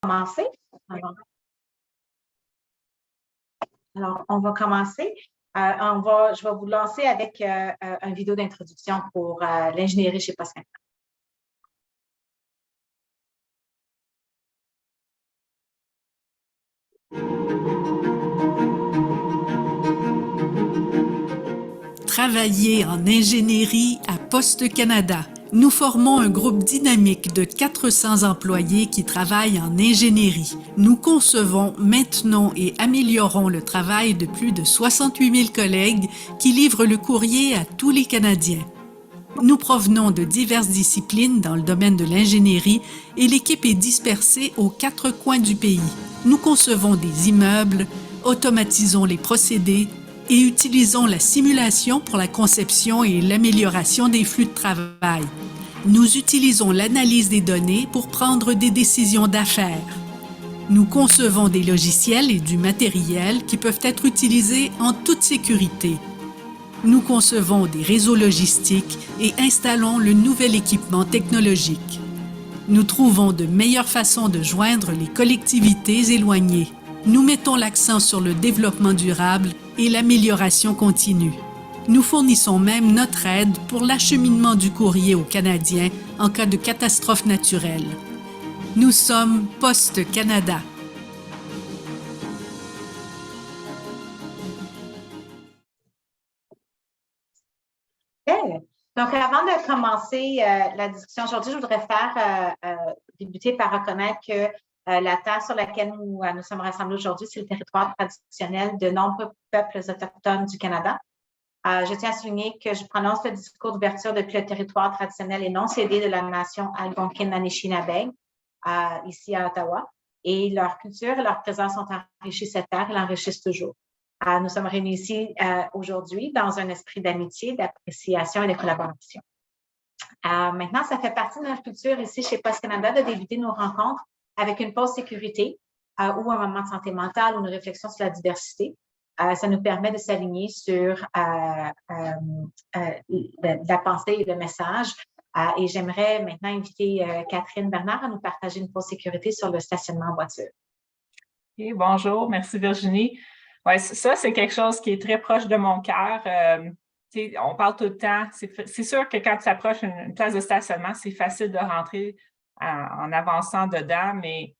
Commencer. Alors, on va commencer. Je vais vous lancer avec une vidéo d'introduction pour l'ingénierie chez Post Canada. Travailler en ingénierie à Post Canada. Nous formons un groupe dynamique de 400 employés qui travaillent en ingénierie. Nous concevons, maintenons et améliorons le travail de plus de 68 000 collègues qui livrent le courrier à tous les Canadiens. Nous provenons de diverses disciplines dans le domaine de l'ingénierie et l'équipe est dispersée aux 4 coins du pays. Nous concevons des immeubles, automatisons les procédés et utilisons la simulation pour la conception et l'amélioration des flux de travail. Nous utilisons l'analyse des données pour prendre des décisions d'affaires. Nous concevons des logiciels et du matériel qui peuvent être utilisés en toute sécurité. Nous concevons des réseaux logistiques et installons le nouvel équipement technologique. Nous trouvons de meilleures façons de joindre les collectivités éloignées. Nous mettons l'accent sur le développement durable et l'amélioration continue. Nous fournissons même notre aide pour l'acheminement du courrier aux Canadiens en cas de catastrophe naturelle. Nous sommes Post Canada. Okay. Donc, avant de commencer la discussion aujourd'hui, je voudrais débuter par reconnaître que la terre sur laquelle nous sommes rassemblés aujourd'hui, c'est le territoire traditionnel de nombreux peuples autochtones du Canada. Je tiens à souligner que je prononce le discours d'ouverture depuis le territoire traditionnel et non cédé de la nation Algonquin-Anishinaabe, ici à Ottawa. Et leur culture et leur présence ont enrichi cette terre et l'enrichissent toujours. Nous sommes réunis ici aujourd'hui dans un esprit d'amitié, d'appréciation et de collaboration. Maintenant, ça fait partie de notre culture ici chez Post Canada de débuter nos rencontres avec une pause sécurité ou un moment de santé mentale ou une réflexion sur la diversité. Ça nous permet de s'aligner sur la pensée et le message. Et j'aimerais maintenant inviter Catherine Bernard à nous partager une pause sécurité sur le stationnement en voiture. Okay, bonjour, merci Virginie. Ouais, ça, c'est quelque chose qui est très proche de mon cœur. On parle tout le temps. C'est sûr que quand tu approches une place de stationnement, c'est facile de rentrer en avançant dedans, mais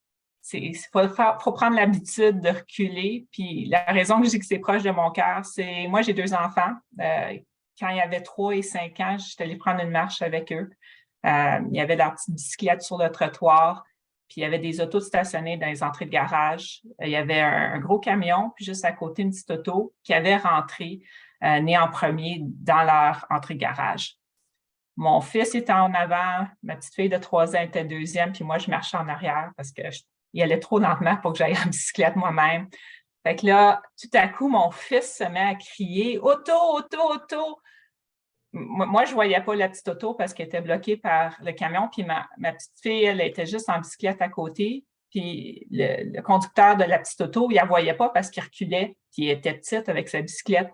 il faut prendre l'habitude de reculer. Puis la raison que je dis que c'est proche de mon cœur, c'est moi, j'ai 2 enfants. Quand il y avait 3 et 5 ans, j'étais allée prendre une marche avec eux. Il y avait leur petite bicyclette sur le trottoir. Puis il y avait des autos stationnées dans les entrées de garage. Il y avait un gros camion, puis juste à côté, une petite auto qui avait rentré, né en premier, dans leur entrée de garage. Mon fils était en avant, ma petite fille de 3 ans était deuxième, puis moi, je marchais en arrière parce qu'il allait trop lentement pour que j'aille en bicyclette moi-même. Fait que là, tout à coup, mon fils se met à crier « Auto, auto, auto !» Moi, je ne voyais pas la petite auto parce qu'elle était bloquée par le camion. Puis ma petite fille, elle était juste en bicyclette à côté. Puis le conducteur de la petite auto, il ne la voyait pas parce qu'il reculait. Puis il était petite avec sa bicyclette.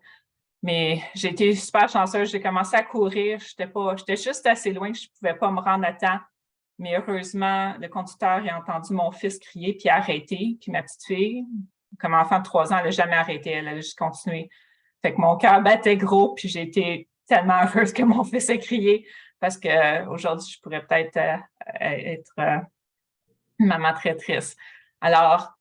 Mais j'ai été super chanceuse. J'ai commencé à courir. J'étais juste assez loin que je ne pouvais pas me rendre à temps. Mais heureusement, le conducteur a entendu mon fils crier puis a arrêté. Puis ma petite fille, comme enfant de 3 ans, elle n'a jamais arrêté. Elle a juste continué. Fait que mon cœur battait gros. Puis j'ai été tellement heureuse que mon fils ait crié parce qu'aujourd'hui, je pourrais peut-être être une maman très triste. Alors,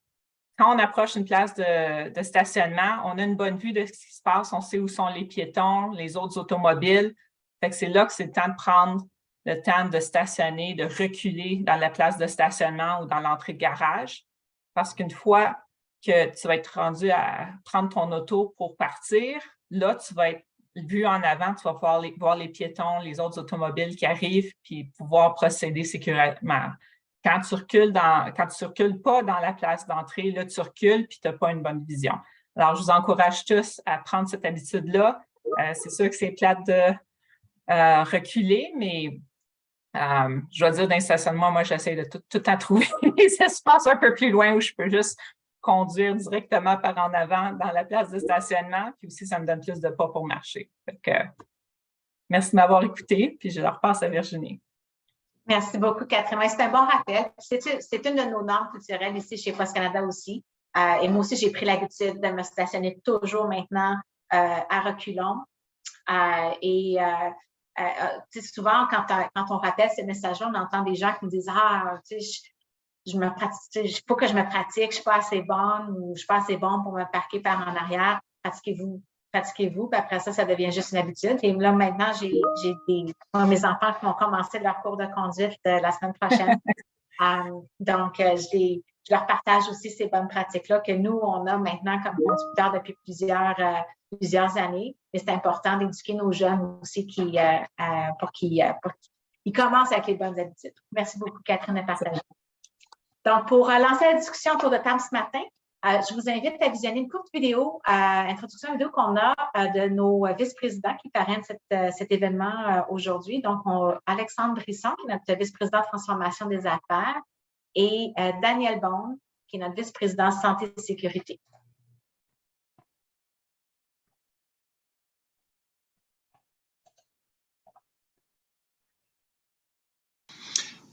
quand on approche une place de stationnement, on a une bonne vue de ce qui se passe. On sait où sont les piétons, les autres automobiles. Fait que c'est là que c'est le temps de prendre le temps de stationner, de reculer dans la place de stationnement ou dans l'entrée de garage. Parce qu'une fois que tu vas être rendu à prendre ton auto pour partir, là, tu vas être vu en avant, tu vas pouvoir voir les piétons, les autres automobiles qui arrivent, puis pouvoir procéder sécuritairement. Quand tu recules pas dans la place d'entrée, là, tu recules, puis tu n'as pas une bonne vision. Alors, je vous encourage tous à prendre cette habitude-là. C'est sûr que c'est plate de reculer, mais je dois dire, dans le stationnement, moi, j'essaie de tout à trouver des espaces un peu plus loin où je peux juste conduire directement par en avant dans la place de stationnement, puis aussi, ça me donne plus de pas pour marcher. Fait que, merci de m'avoir écouté, puis je leur passe à Virginie. Merci beaucoup, Catherine. Ouais, c'est un bon rappel. C'est une de nos normes culturelles ici chez Post Canada aussi. Et moi aussi, j'ai pris l'habitude de me stationner toujours maintenant à reculons. Souvent, quand on rappelle ces messages-là, on entend des gens qui me disent Ah, tu sais, je me pratique, il faut que je me pratique, je suis pas assez bonne ou je suis pas assez bonne pour me parquer par en arrière. Pratiquez-vous, puis après ça devient juste une habitude. Et là, maintenant, j'ai mes enfants qui vont commencer leur cours de conduite la semaine prochaine. Donc, je leur partage aussi ces bonnes pratiques-là que nous, on a maintenant comme conducteurs depuis plusieurs années. Mais c'est important d'éduquer nos jeunes aussi pour qu'ils commencent avec les bonnes habitudes. Merci beaucoup, Catherine, de partager. Donc, pour lancer la discussion autour de table ce matin, je vous invite à visionner une courte vidéo, introduction vidéo qu'on a de nos vice-présidents qui parrainent cet événement aujourd'hui. Donc, Alexandre Brisson, qui est notre vice-président de transformation des affaires, et Daniel Bond, qui est notre vice-président santé et sécurité.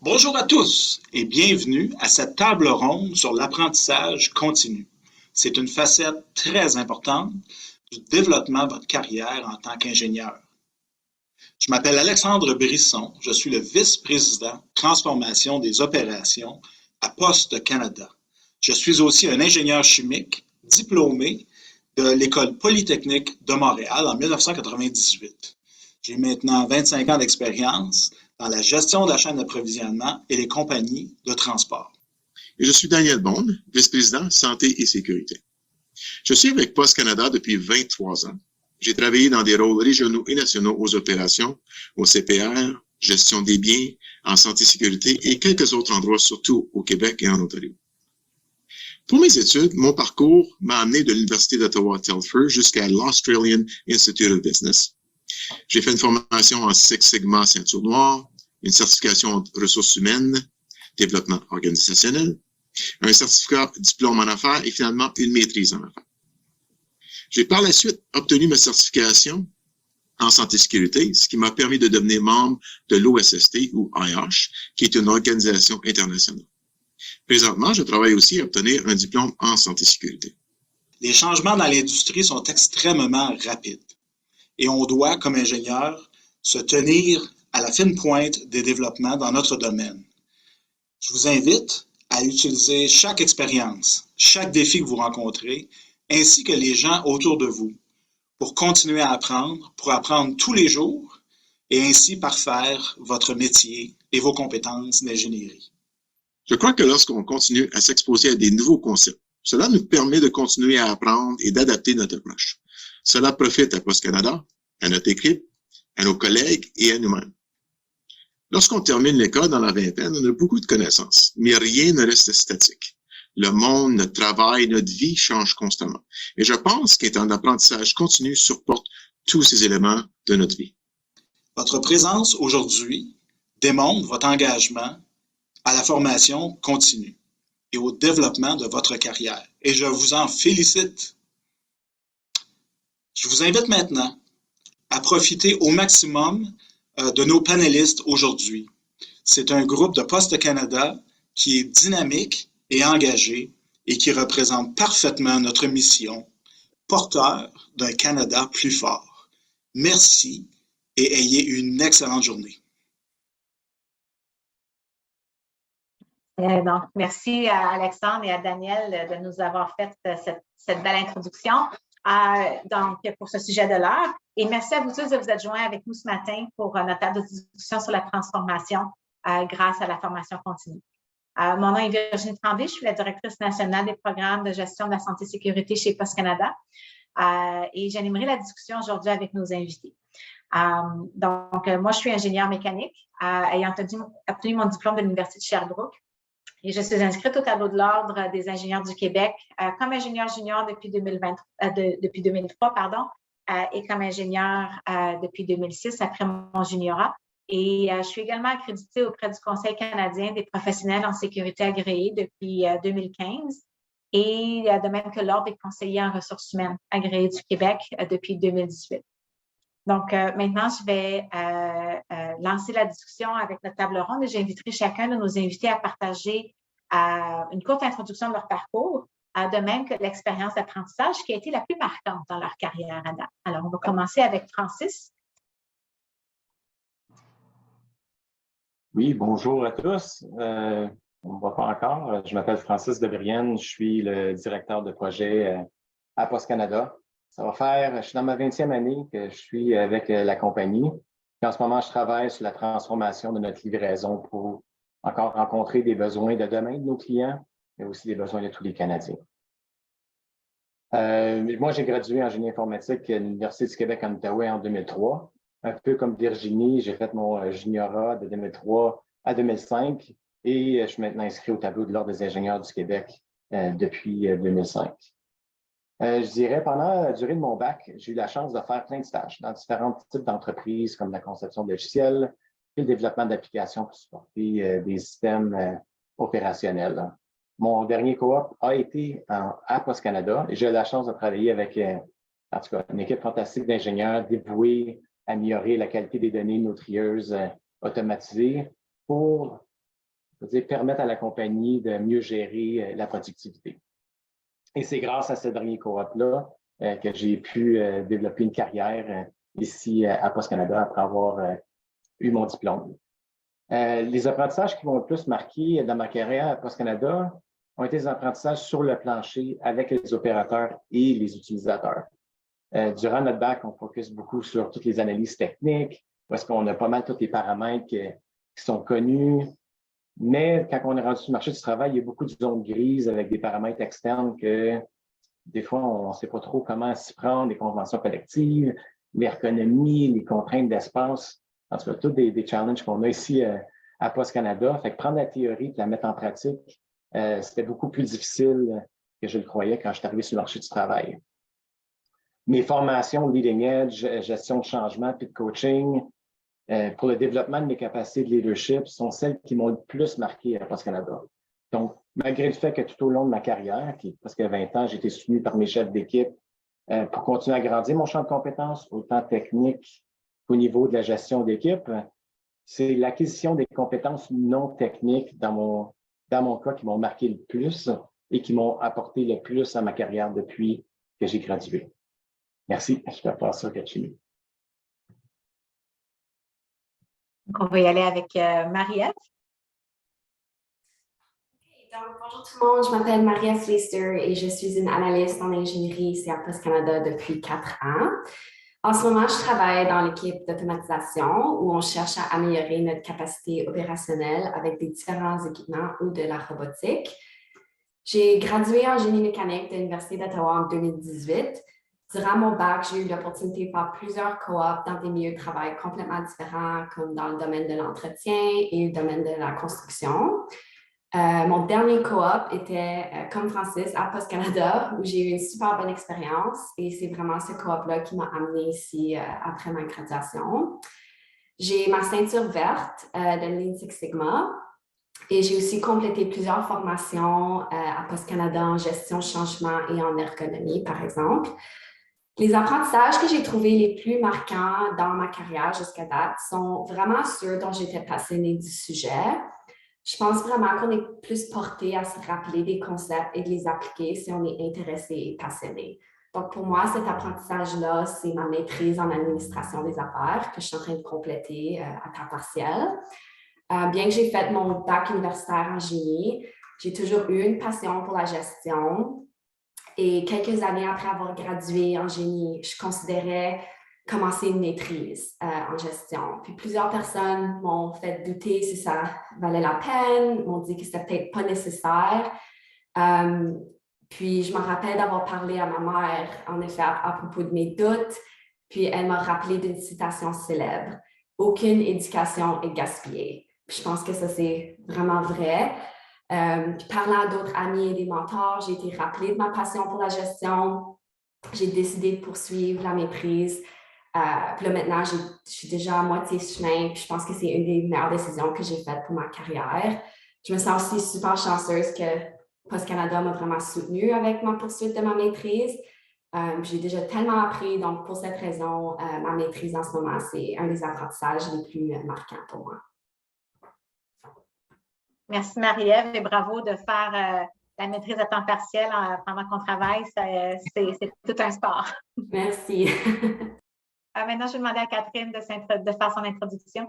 Bonjour à tous et bienvenue à cette table ronde sur l'apprentissage continu. C'est une facette très importante du développement de votre carrière en tant qu'ingénieur. Je m'appelle Alexandre Brisson, je suis le vice-président transformation des opérations à Poste Canada. Je suis aussi un ingénieur chimique diplômé de l'École polytechnique de Montréal en 1998. J'ai maintenant 25 ans d'expérience dans la gestion de la chaîne d'approvisionnement et les compagnies de transport. Et je suis Daniel Bond, vice-président santé et sécurité. Je suis avec Post Canada depuis 23 ans. J'ai travaillé dans des rôles régionaux et nationaux aux opérations, au CPR, gestion des biens, en santé et sécurité et quelques autres endroits, surtout au Québec et en Ontario. Pour mes études, mon parcours m'a amené de l'Université d'Ottawa-Telford jusqu'à l'Australian Institute of Business. J'ai fait une formation en Six Sigma ceinture noire, une certification en ressources humaines, développement organisationnel, un certificat diplôme en affaires et finalement une maîtrise en affaires. J'ai par la suite obtenu ma certification en santé et sécurité, ce qui m'a permis de devenir membre de l'OSST ou IOSH, qui est une organisation internationale. Présentement, je travaille aussi à obtenir un diplôme en santé et sécurité. Les changements dans l'industrie sont extrêmement rapides et on doit, comme ingénieur, se tenir à la fine pointe des développements dans notre domaine. Je vous invite à utiliser chaque expérience, chaque défi que vous rencontrez, ainsi que les gens autour de vous, pour continuer à apprendre, pour apprendre tous les jours et ainsi parfaire votre métier et vos compétences d'ingénierie. Je crois que lorsqu'on continue à s'exposer à des nouveaux concepts, cela nous permet de continuer à apprendre et d'adapter notre approche. Cela profite à Post Canada, à notre équipe, à nos collègues et à nous-mêmes. Lorsqu'on termine l'école dans la vingtaine, on a beaucoup de connaissances, mais rien ne reste statique. Le monde, notre travail, notre vie changent constamment. Et je pense qu'un apprentissage continu supporte tous ces éléments de notre vie. Votre présence aujourd'hui démontre votre engagement à la formation continue et au développement de votre carrière. Et je vous en félicite. Je vous invite maintenant à profiter au maximum de nos panélistes aujourd'hui. C'est un groupe de Poste Canada qui est dynamique et engagé et qui représente parfaitement notre mission, porteur d'un Canada plus fort. Merci et ayez une excellente journée. Donc, merci à Alexandre et à Daniel de nous avoir fait cette belle introduction pour ce sujet de l'heure. Et merci à vous tous de vous être joints avec nous ce matin pour notre table de discussion sur la transformation grâce à la formation continue. Mon nom est Virginie Tremblay, je suis la directrice nationale des programmes de gestion de la santé et sécurité chez Post Canada et j'animerai la discussion aujourd'hui avec nos invités. Moi, je suis ingénieure mécanique ayant obtenu mon diplôme de l'Université de Sherbrooke. Et je suis inscrite au tableau de l'Ordre des ingénieurs du Québec comme ingénieure junior depuis 2003, et comme ingénieure depuis 2006 après mon juniorat. Et je suis également accréditée auprès du Conseil canadien des professionnels en sécurité agréés depuis 2015 et de même que l'Ordre des conseillers en ressources humaines agréés du Québec depuis 2018. Donc, maintenant, je vais lancer la discussion avec notre table ronde et j'inviterai chacun de nos invités à partager une courte introduction de leur parcours, de même que l'expérience d'apprentissage qui a été la plus marquante dans leur carrière à date. Alors, on va commencer avec Francis. Oui, bonjour à tous. On ne voit pas encore. Je m'appelle Francis Debrienne. Je suis le directeur de projet à Poste Canada. Je suis dans ma 20e année que je suis avec la compagnie. Puis en ce moment, je travaille sur la transformation de notre livraison pour encore rencontrer des besoins de demain de nos clients, mais aussi des besoins de tous les Canadiens. Moi, j'ai gradué en génie informatique à l'Université du Québec en Outaouais en 2003. Un peu comme Virginie, j'ai fait mon juniorat de 2003 à 2005 et je suis maintenant inscrit au tableau de l'Ordre des ingénieurs du Québec depuis 2005. Je dirais, pendant la durée de mon bac, j'ai eu la chance de faire plein de stages dans différents types d'entreprises comme la conception de logiciels et le développement d'applications pour supporter des systèmes opérationnels. Mon dernier coop a été à Poste Canada et j'ai eu la chance de travailler avec, en tout cas, une équipe fantastique d'ingénieurs dévoués à améliorer la qualité des données de nos trieuses automatisées pour permettre à la compagnie de mieux gérer la productivité. Et c'est grâce à ce dernier coop-là que j'ai pu développer une carrière ici à Poste Canada après avoir eu mon diplôme. Les apprentissages qui m'ont le plus marqué dans ma carrière à Poste Canada ont été des apprentissages sur le plancher avec les opérateurs et les utilisateurs. Durant notre bac, on focus beaucoup sur toutes les analyses techniques, parce qu'on a pas mal tous les paramètres qui sont connus. Mais quand on est rendu sur le marché du travail, il y a beaucoup de zones grises avec des paramètres externes que des fois, on ne sait pas trop comment s'y prendre, les conventions collectives, l'ergonomie, les contraintes d'espace. En tout cas, tous des challenges qu'on a ici à Poste Canada. Fait que prendre la théorie et la mettre en pratique, c'était beaucoup plus difficile que je le croyais quand je suis arrivé sur le marché du travail. Mes formations leading edge, gestion de changement puis de coaching, pour le développement de mes capacités de leadership sont celles qui m'ont le plus marqué à Poste Canada. Donc, malgré le fait que tout au long de ma carrière, qui est presque 20 ans, j'ai été soutenu par mes chefs d'équipe pour continuer à grandir mon champ de compétences, autant technique qu'au niveau de la gestion d'équipe, c'est l'acquisition des compétences non techniques dans mon cas qui m'ont marqué le plus et qui m'ont apporté le plus à ma carrière depuis que j'ai gradué. Merci. Je te passe ça, Virginie. Donc, on va y aller avec Marie-Ève. Donc, bonjour tout le monde, je m'appelle Marie-Ève Fleister et je suis une analyste en ingénierie ici à Poste Canada depuis 4 ans. En ce moment, je travaille dans l'équipe d'automatisation où on cherche à améliorer notre capacité opérationnelle avec des différents équipements ou de la robotique. J'ai gradué en génie mécanique de l'Université d'Ottawa en 2018. Durant mon bac, j'ai eu l'opportunité de faire plusieurs coops dans des milieux de travail complètement différents, comme dans le domaine de l'entretien et le domaine de la construction. Mon dernier coop était, comme Francis, à Poste Canada, où j'ai eu une super bonne expérience et c'est vraiment ce coop-là qui m'a amenée ici après ma graduation. J'ai ma ceinture verte de Lean Six Sigma et j'ai aussi complété plusieurs formations à Poste Canada en gestion changement et en ergonomie, par exemple. Les apprentissages que j'ai trouvés les plus marquants dans ma carrière jusqu'à date sont vraiment ceux dont j'étais passionnée du sujet. Je pense vraiment qu'on est plus porté à se rappeler des concepts et de les appliquer si on est intéressé et passionné. Donc, pour moi, cet apprentissage-là, c'est ma maîtrise en administration des affaires que je suis en train de compléter à temps partiel. Bien que j'ai fait mon bac universitaire en génie, j'ai toujours eu une passion pour la gestion. Et quelques années après avoir gradué en génie, je considérais commencer une maîtrise en gestion. Puis plusieurs personnes m'ont fait douter si ça valait la peine, m'ont dit que c'était peut-être pas nécessaire. Puis je me rappelle d'avoir parlé à ma mère, en effet, à propos de mes doutes. Puis elle m'a rappelé d'une citation célèbre. « Aucune éducation est gaspillée ». Puis je pense que ça, c'est vraiment vrai. Puis parlant à d'autres amis et des mentors, j'ai été rappelée de ma passion pour la gestion. J'ai décidé de poursuivre la maîtrise. Puis là, maintenant, je suis déjà à moitié chemin. Puis je pense que c'est une des meilleures décisions que j'ai faites pour ma carrière. Je me sens aussi super chanceuse que Poste Canada m'a vraiment soutenue avec ma poursuite de ma maîtrise. J'ai déjà tellement appris, donc pour cette raison, ma maîtrise en ce moment, c'est un des apprentissages les plus marquants pour moi. Merci Marie-Ève et bravo de faire la maîtrise à temps partiel pendant qu'on travaille. C'est tout un sport. Merci. Maintenant, je vais demander à Catherine de faire son introduction.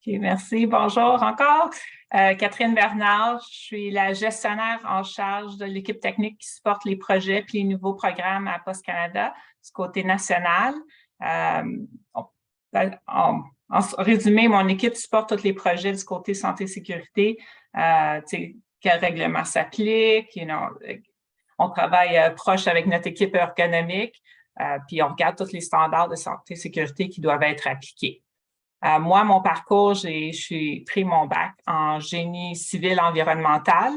Okay, merci. Bonjour encore. Catherine Bernard, je suis la gestionnaire en charge de l'équipe technique qui supporte les projets et les nouveaux programmes à Poste Canada du côté national. En résumé, mon équipe supporte tous les projets du côté santé-sécurité, quel règlement s'applique, on travaille proche avec notre équipe ergonomique, puis on regarde tous les standards de santé-sécurité qui doivent être appliqués. Moi, mon parcours, j'ai pris mon bac en génie civil environnemental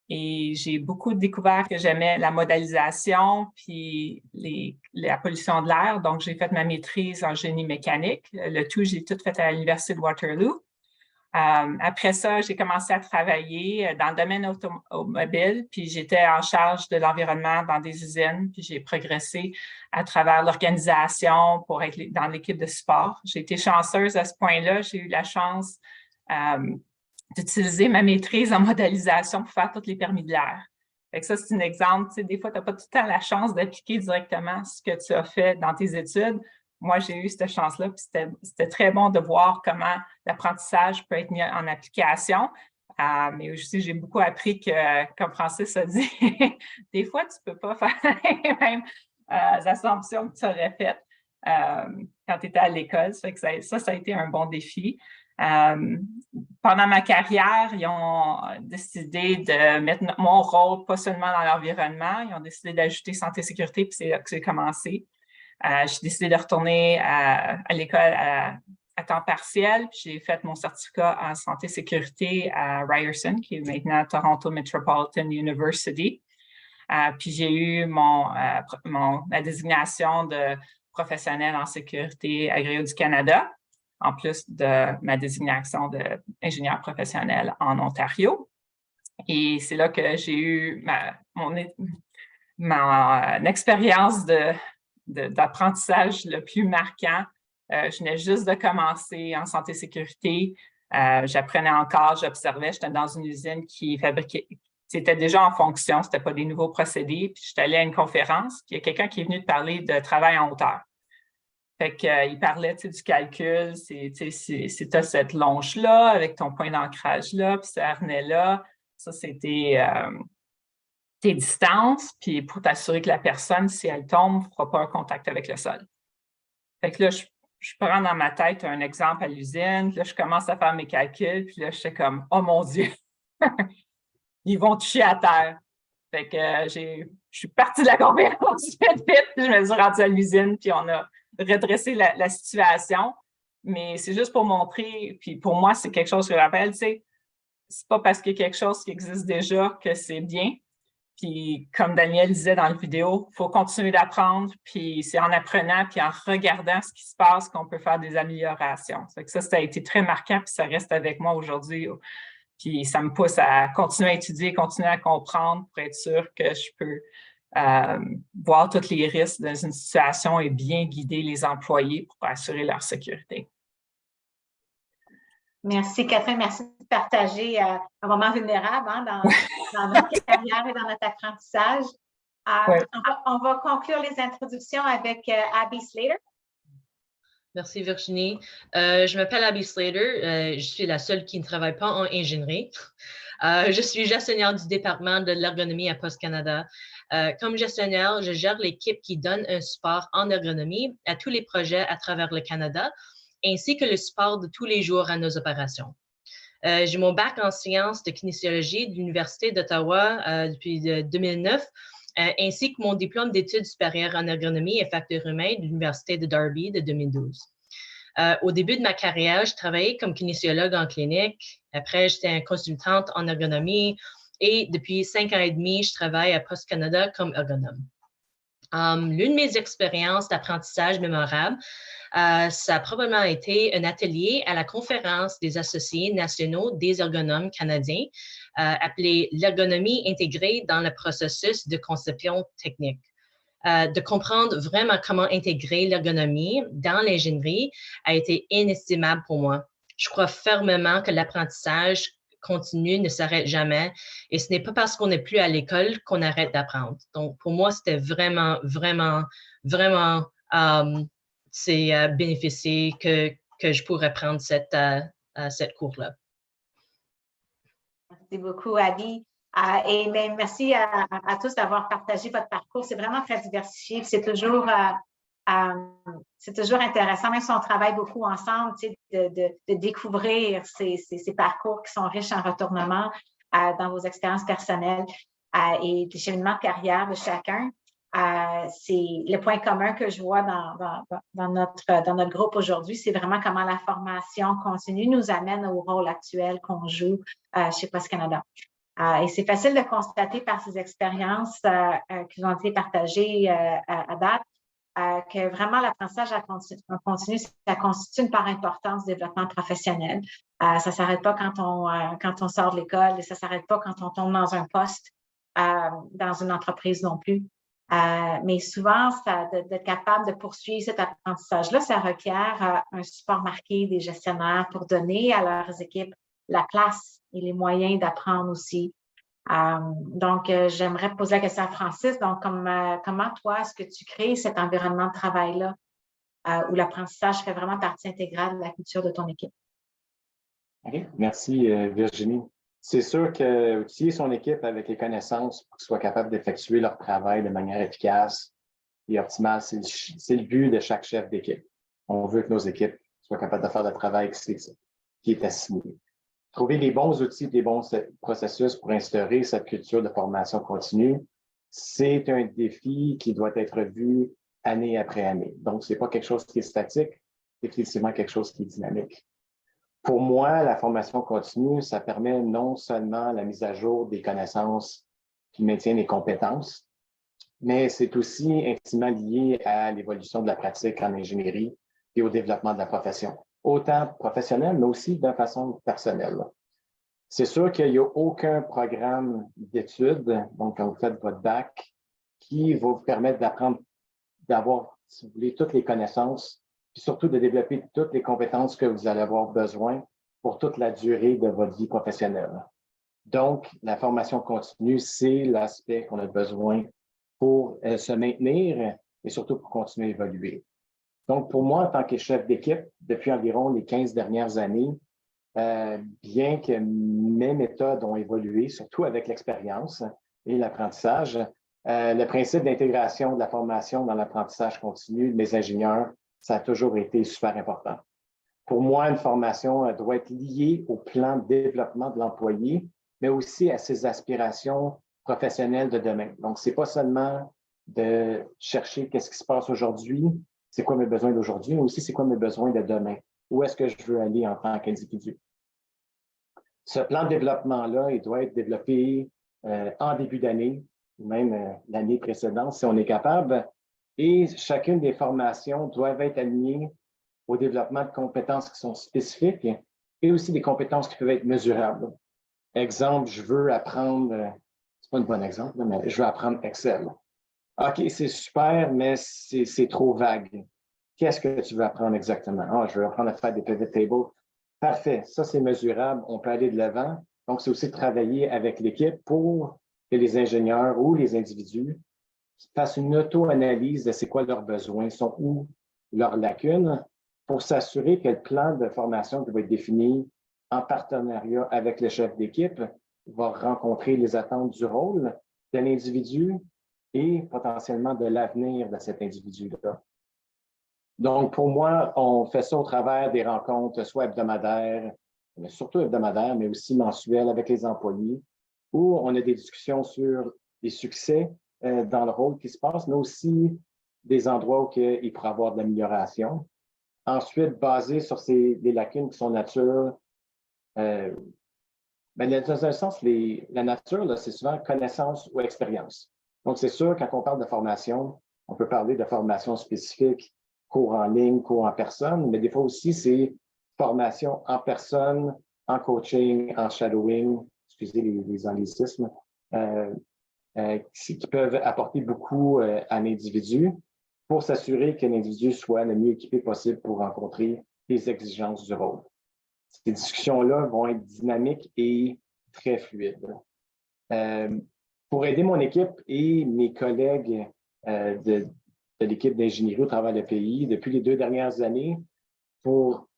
et j'ai beaucoup découvert que j'aimais la modélisation puis la pollution de l'air. Donc, j'ai fait ma maîtrise en génie mécanique. Le tout, j'ai tout fait à l'Université de Waterloo. Après ça, j'ai commencé à travailler dans le domaine automobile, puis j'étais en charge de l'environnement dans des usines, puis j'ai progressé à travers l'organisation pour être dans l'équipe de support. J'ai été chanceuse à ce point-là. J'ai eu la chance d'utiliser ma maîtrise en modélisation pour faire tous les permis de l'air. Fait que ça, c'est un exemple. Tu sais, des fois, tu n'as pas tout le temps la chance d'appliquer directement ce que tu as fait dans tes études. Moi, j'ai eu cette chance-là, puis c'était très bon de voir comment l'apprentissage peut être mis en application. Mais aussi, j'ai beaucoup appris que, comme Francis a dit, des fois, tu ne peux pas faire les mêmes assumptions que tu aurais faites quand tu étais à l'école. Ça a été un bon défi. Pendant ma carrière, ils ont décidé de mettre mon rôle pas seulement dans l'environnement, ils ont décidé d'ajouter santé-sécurité, puis c'est là que j'ai commencé. J'ai décidé de retourner à l'école à temps partiel, puis j'ai fait mon certificat en santé-sécurité à Ryerson, qui est maintenant Toronto Metropolitan University. Puis j'ai eu la désignation de professionnel en sécurité agréé du Canada, en plus de ma désignation d'ingénieur professionnel en Ontario. Et c'est là que j'ai eu mon expérience d'apprentissage le plus marquant. Je venais juste de commencer en santé-sécurité. J'apprenais encore, j'observais. J'étais dans une usine qui fabriquait, c'était déjà en fonction, ce n'était pas des nouveaux procédés. Puis j'étais allée à une conférence, puis il y a quelqu'un qui est venu te parler de travail en hauteur. Fait qu'il parlait du calcul, si tu as cette longe-là, avec ton point d'ancrage-là, puis ce harnais-là, ça c'était tes distances, puis pour t'assurer que la personne, si elle tombe, ne fera pas un contact avec le sol. Fait que là, je prends dans ma tête un exemple à l'usine, puis là, je commence à faire mes calculs, puis là, je suis comme, oh mon Dieu, ils vont toucher à terre. Fait que je suis partie de la conférence vite, puis je me suis rendue à l'usine, puis on a redressé la situation. Mais c'est juste pour montrer, puis pour moi, c'est quelque chose que je rappelle, tu sais, c'est pas parce qu'il y a quelque chose qui existe déjà que c'est bien. Puis comme Daniel disait dans la vidéo, il faut continuer d'apprendre, puis c'est en apprenant, puis en regardant ce qui se passe qu'on peut faire des améliorations. Fait que ça a été très marquant, puis ça reste avec moi aujourd'hui. Puis ça me pousse à continuer à étudier, continuer à comprendre pour être sûr que je peux voir tous les risques dans une situation et bien guider les employés pour assurer leur sécurité. Merci, Catherine. Merci de partager un moment vulnérable dans notre carrière et dans notre apprentissage. Ouais. On va conclure les introductions avec Abby Slater. Merci, Virginie. Je m'appelle Abby Slater. Je suis la seule qui ne travaille pas en ingénierie. Je suis gestionnaire du département de l'ergonomie à Poste Canada. Comme gestionnaire, je gère l'équipe qui donne un support en ergonomie à tous les projets à travers le Canada, ainsi que le support de tous les jours à nos opérations. J'ai mon bac en sciences de kinésiologie de l'Université d'Ottawa depuis 2009, ainsi que mon diplôme d'études supérieures en ergonomie et facteurs humains de l'Université de Derby de 2012. Au début de ma carrière, je travaillais comme kinésiologue en clinique. Après, j'étais consultante en ergonomie et depuis 5 ans et demi, je travaille à Poste Canada comme ergonome. L'une de mes expériences d'apprentissage mémorables, ça a probablement été un atelier à la conférence des associés nationaux des ergonomes canadiens, appelé l'ergonomie intégrée dans le processus de conception technique. de comprendre vraiment comment intégrer l'ergonomie dans l'ingénierie a été inestimable pour moi. Je crois fermement que l'apprentissage continu ne s'arrête jamais et ce n'est pas parce qu'on n'est plus à l'école qu'on arrête d'apprendre. Donc, pour moi, c'était vraiment bénéficié que je pourrais prendre cette cours-là. Merci beaucoup, Ali. Et merci à tous d'avoir partagé votre parcours. C'est vraiment très diversifié. C'est toujours intéressant, même si on travaille beaucoup ensemble, de découvrir ces parcours qui sont riches en retournement dans vos expériences personnelles et des cheminements de carrière de chacun. C'est le point commun que je vois dans notre groupe aujourd'hui, c'est vraiment comment la formation continue nous amène au rôle actuel qu'on joue chez Post Canada. Et c'est facile de constater par ces expériences qui ont été partagées à date que vraiment l'apprentissage en continu, ça constitue une part importante du développement professionnel. Ça ne s'arrête pas quand on sort de l'école et ça ne s'arrête pas quand on tombe dans un poste dans une entreprise non plus. Mais souvent, d'être capable de poursuivre cet apprentissage-là, ça requiert un support marqué des gestionnaires pour donner à leurs équipes la place et les moyens d'apprendre aussi. Donc, j'aimerais poser la question à Francis. Donc, comment toi, est-ce que tu crées cet environnement de travail-là où l'apprentissage fait vraiment partie intégrale de la culture de ton équipe? OK. Merci, Virginie. C'est sûr qu'outiller son équipe avec les connaissances pour qu'ils soient capables d'effectuer leur travail de manière efficace et optimale, c'est le but de chaque chef d'équipe. On veut que nos équipes soient capables de faire le travail qui est assigné. Trouver les bons outils, les bons processus pour instaurer cette culture de formation continue, c'est un défi qui doit être vu année après année. Donc, ce n'est pas quelque chose qui est statique, c'est effectivement quelque chose qui est dynamique. Pour moi, la formation continue, ça permet non seulement la mise à jour des connaissances qui maintiennent les compétences, mais c'est aussi intimement lié à l'évolution de la pratique en ingénierie et au développement de la profession, autant professionnelle, mais aussi de façon personnelle. C'est sûr qu'il n'y a aucun programme d'études, donc quand vous faites votre bac, qui va vous permettre d'apprendre, d'avoir, si vous voulez, toutes les connaissances, puis surtout de développer toutes les compétences que vous allez avoir besoin pour toute la durée de votre vie professionnelle. Donc, la formation continue, c'est l'aspect qu'on a besoin pour se maintenir et surtout pour continuer à évoluer. Donc, pour moi, en tant que chef d'équipe, depuis environ les 15 dernières années, bien que mes méthodes ont évolué, surtout avec l'expérience et l'apprentissage, le principe d'intégration de la formation dans l'apprentissage continu de mes ingénieurs, ça a toujours été super important. Pour moi, une formation doit être liée au plan de développement de l'employé, mais aussi à ses aspirations professionnelles de demain. Donc, ce n'est pas seulement de chercher qu'est-ce qui se passe aujourd'hui, c'est quoi mes besoins d'aujourd'hui, mais aussi c'est quoi mes besoins de demain. Où est-ce que je veux aller en tant qu'individu? Ce plan de développement-là, il doit être développé en début d'année, ou même l'année précédente, si on est capable. Et chacune des formations doivent être alignées au développement de compétences qui sont spécifiques et aussi des compétences qui peuvent être mesurables. Exemple, je veux apprendre, c'est pas un bon exemple, mais je veux apprendre Excel. OK, c'est super, mais c'est trop vague. Qu'est-ce que tu veux apprendre exactement? Ah, je veux apprendre à faire des pivot tables. Parfait, ça c'est mesurable, on peut aller de l'avant. Donc, c'est aussi de travailler avec l'équipe pour que les ingénieurs ou les individus fassent une auto-analyse de c'est quoi leurs besoins, sont où leurs lacunes, pour s'assurer que le plan de formation qui va être défini en partenariat avec le chef d'équipe va rencontrer les attentes du rôle de l'individu et potentiellement de l'avenir de cet individu-là. Donc, pour moi, on fait ça au travers des rencontres, soit hebdomadaires, mais surtout hebdomadaires, mais aussi mensuelles avec les employés, où on a des discussions sur les succès dans le rôle qui se passe, mais aussi des endroits où il pourrait y avoir de l'amélioration. Ensuite, basé sur les lacunes qui sont nature, dans un sens, la nature, c'est souvent connaissance ou expérience. Donc, c'est sûr, quand on parle de formation, on peut parler de formation spécifique, cours en ligne, cours en personne, mais des fois aussi, c'est formation en personne, en coaching, en shadowing, excusez les anglicismes, qui peuvent apporter beaucoup à l'individu pour s'assurer que l'individu soit le mieux équipé possible pour rencontrer les exigences du rôle. Ces discussions-là vont être dynamiques et très fluides. Pour aider mon équipe et mes collègues de l'équipe d'ingénierie au travers du pays depuis les 2 dernières années, pour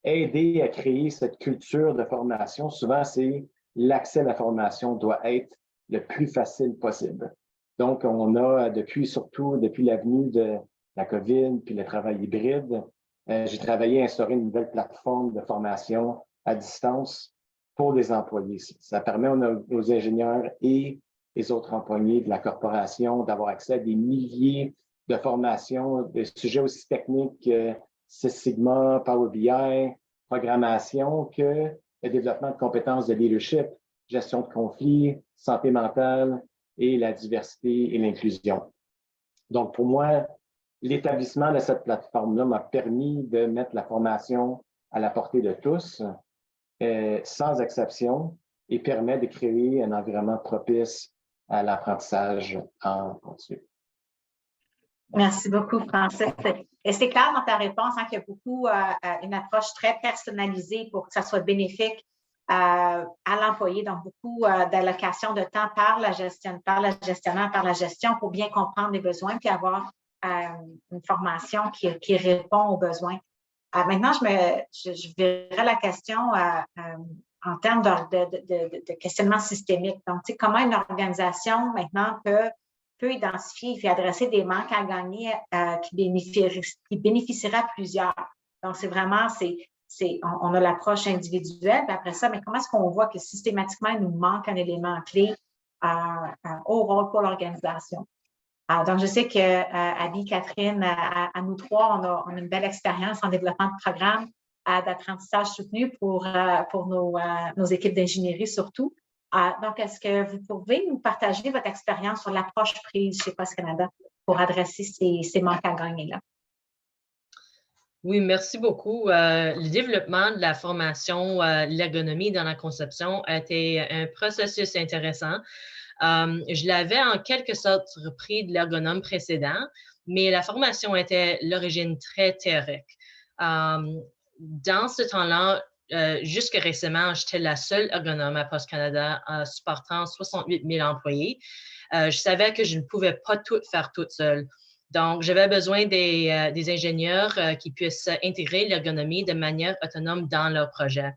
aider à créer cette culture de formation, souvent, c'est l'accès à la formation doit être le plus facile possible. Donc, on a surtout depuis l'avenue de la COVID puis le travail hybride, j'ai travaillé à instaurer une nouvelle plateforme de formation à distance pour les employés. Ça permet aux ingénieurs et les autres employés de la corporation d'avoir accès à des milliers de formations, de sujets aussi techniques que Six Sigma, Power BI, programmation, que le développement de compétences de leadership, gestion de conflits, santé mentale et la diversité et l'inclusion. Donc, pour moi, l'établissement de cette plateforme-là m'a permis de mettre la formation à la portée de tous, sans exception, et permet de créer un environnement propice à l'apprentissage en continu. Merci beaucoup, Francis. Et c'est clair dans ta réponse qu'il y a beaucoup une approche très personnalisée pour que ça soit bénéfique à l'employé, donc beaucoup d'allocation de temps par la gestionnaire, par la gestion pour bien comprendre les besoins puis avoir une formation qui répond aux besoins. Maintenant, je verrai la question en termes de questionnement systémique. Donc, tu sais, comment une organisation maintenant peut identifier et adresser des manques à gagner qui bénéficieraient à plusieurs. Donc, c'est vraiment, on a l'approche individuelle, puis après ça, mais comment est-ce qu'on voit que systématiquement, il nous manque un élément clé au rôle pour l'organisation? Donc, je sais que Abby, Catherine, à nous trois, on a une belle expérience en développement de programmes d'apprentissage soutenu pour nos équipes d'ingénierie surtout. Donc, est-ce que vous pouvez nous partager votre expérience sur l'approche prise chez Post Canada pour adresser ces manques à gagner-là? Oui, merci beaucoup. Le développement de la formation, l'ergonomie dans la conception a été un processus intéressant. Je l'avais en quelque sorte repris de l'ergonome précédent, mais la formation était l'origine très théorique. Dans ce temps-là, jusque récemment, j'étais la seule ergonome à Post Canada supportant 68 000 employés. Je savais que je ne pouvais pas tout faire toute seule. Donc, j'avais besoin des ingénieurs qui puissent intégrer l'ergonomie de manière autonome dans leur projet.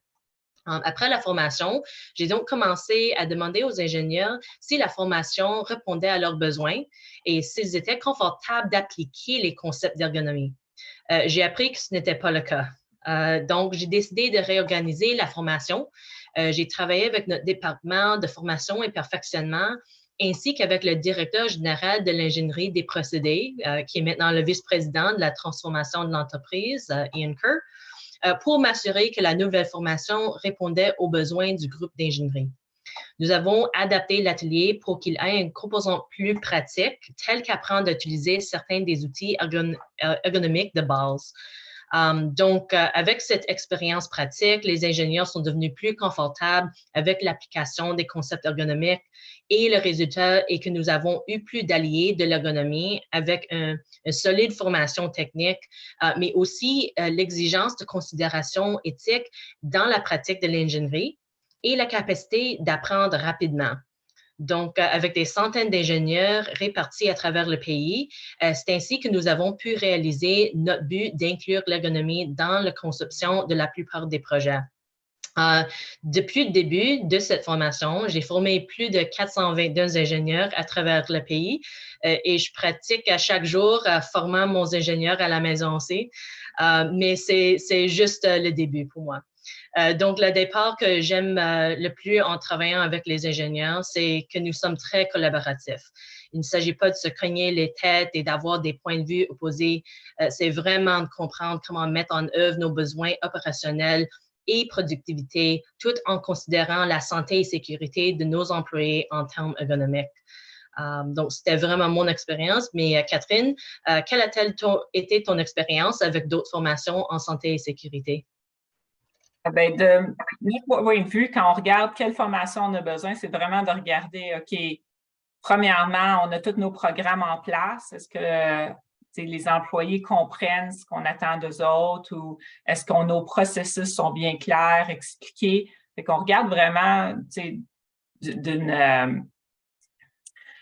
Après la formation, j'ai donc commencé à demander aux ingénieurs si la formation répondait à leurs besoins et s'ils étaient confortables d'appliquer les concepts d'ergonomie. J'ai appris que ce n'était pas le cas. Donc, j'ai décidé de réorganiser la formation. J'ai travaillé avec notre département de formation et perfectionnement ainsi qu'avec le directeur général de l'ingénierie des procédés, qui est maintenant le vice-président de la transformation de l'entreprise, Ian Kerr, pour m'assurer que la nouvelle formation répondait aux besoins du groupe d'ingénierie. Nous avons adapté l'atelier pour qu'il ait une composante plus pratique, telle qu'apprendre à utiliser certains des outils ergonomiques de base. Donc, avec cette expérience pratique, les ingénieurs sont devenus plus confortables avec l'application des concepts ergonomiques et le résultat est que nous avons eu plus d'alliés de l'ergonomie avec une solide formation technique, mais aussi l'exigence de considération éthique dans la pratique de l'ingénierie et la capacité d'apprendre rapidement. Donc, avec des centaines d'ingénieurs répartis à travers le pays, c'est ainsi que nous avons pu réaliser notre but d'inclure l'ergonomie dans la conception de la plupart des projets. Depuis le début de cette formation, j'ai formé plus de 422 ingénieurs à travers le pays et je pratique à chaque jour formant mon ingénieur à la maison aussi, mais c'est juste le début pour moi. Donc, le départ que j'aime le plus en travaillant avec les ingénieurs, c'est que nous sommes très collaboratifs. Il ne s'agit pas de se cogner les têtes et d'avoir des points de vue opposés. C'est vraiment de comprendre comment mettre en œuvre nos besoins opérationnels et productivité, tout en considérant la santé et sécurité de nos employés en termes ergonomiques. Donc, c'était vraiment mon expérience. Mais Catherine, quelle a-t-elle été ton expérience avec d'autres formations en santé et sécurité? Bien, de notre point de vue, quand on regarde quelle formation on a besoin, c'est vraiment de regarder, OK, premièrement, on a tous nos programmes en place. Est-ce que les employés comprennent ce qu'on attend d'eux autres ou est-ce que nos processus sont bien clairs, expliqués? Fait qu'on regarde vraiment d'une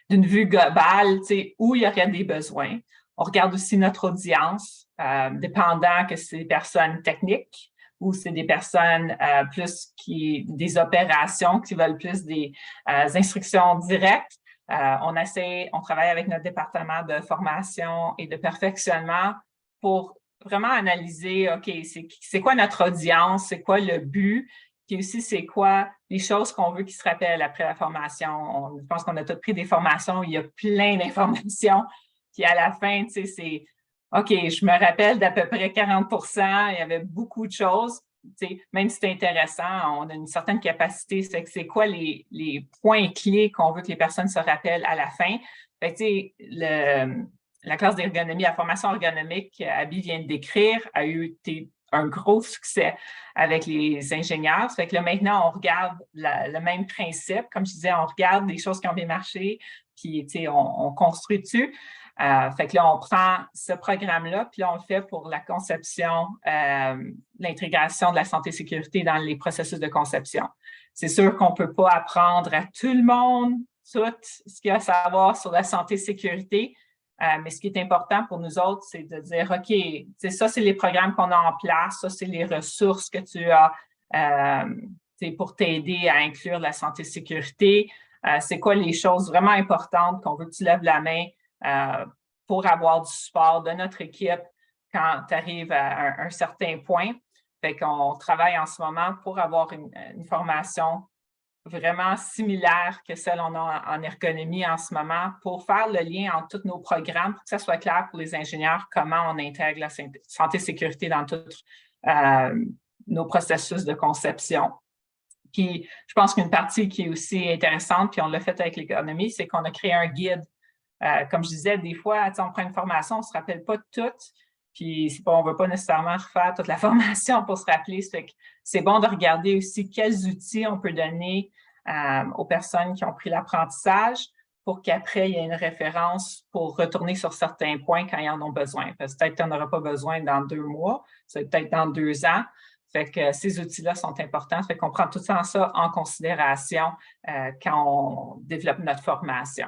vue globale où il y aurait des besoins. On regarde aussi notre audience, dépendant que c'est des personnes techniques ou c'est des personnes plus des opérations qui veulent plus des instructions directes. On travaille avec notre département de formation et de perfectionnement pour vraiment analyser, OK, c'est quoi notre audience, c'est quoi le but, puis aussi c'est quoi les choses qu'on veut qu'ils se rappellent après la formation. Je pense qu'on a tous pris des formations où il y a plein d'informations, puis à la fin, c'est OK, je me rappelle d'à peu près 40 %, il y avait beaucoup de choses. Même si c'est intéressant, on a une certaine capacité, c'est quoi les points clés qu'on veut que les personnes se rappellent à la fin. Fait que, la classe d'ergonomie, la formation ergonomique qu'Abby vient de décrire a eu un gros succès avec les ingénieurs. Fait que là, maintenant, on regarde le même principe. Comme je disais, on regarde les choses qui ont bien marché, puis on construit dessus. Fait que là, on prend ce programme-là, puis là, on le fait pour la conception, l'intégration de la santé-sécurité dans les processus de conception. C'est sûr qu'on ne peut pas apprendre à tout le monde tout ce qu'il y a à savoir sur la santé-sécurité, mais ce qui est important pour nous autres, c'est de dire, OK, ça, c'est les programmes qu'on a en place, ça, c'est les ressources que tu as pour t'aider à inclure la santé-sécurité. C'est quoi les choses vraiment importantes qu'on veut que tu lèves la main pour avoir du support de notre équipe quand tu arrives à un certain point. Fait qu'on travaille en ce moment pour avoir une formation vraiment similaire que celle qu'on a en ergonomie en ce moment pour faire le lien entre tous nos programmes pour que ça soit clair pour les ingénieurs comment on intègre la santé-sécurité dans tous nos processus de conception. Puis, je pense qu'une partie qui est aussi intéressante, puis on l'a fait avec l'économie, c'est qu'on a créé un guide. Comme je disais, des fois, on prend une formation, on ne se rappelle pas de tout, puis on ne veut pas nécessairement refaire toute la formation pour se rappeler. C'est bon de regarder aussi quels outils on peut donner aux personnes qui ont pris l'apprentissage pour qu'après, il y ait une référence pour retourner sur certains points quand ils en ont besoin. Parce que peut-être qu'on n'aura pas besoin dans 2 mois, c'est peut-être dans 2 ans. Fait que ces outils-là sont importants. Fait qu'on prend tout ça en considération quand on développe notre formation.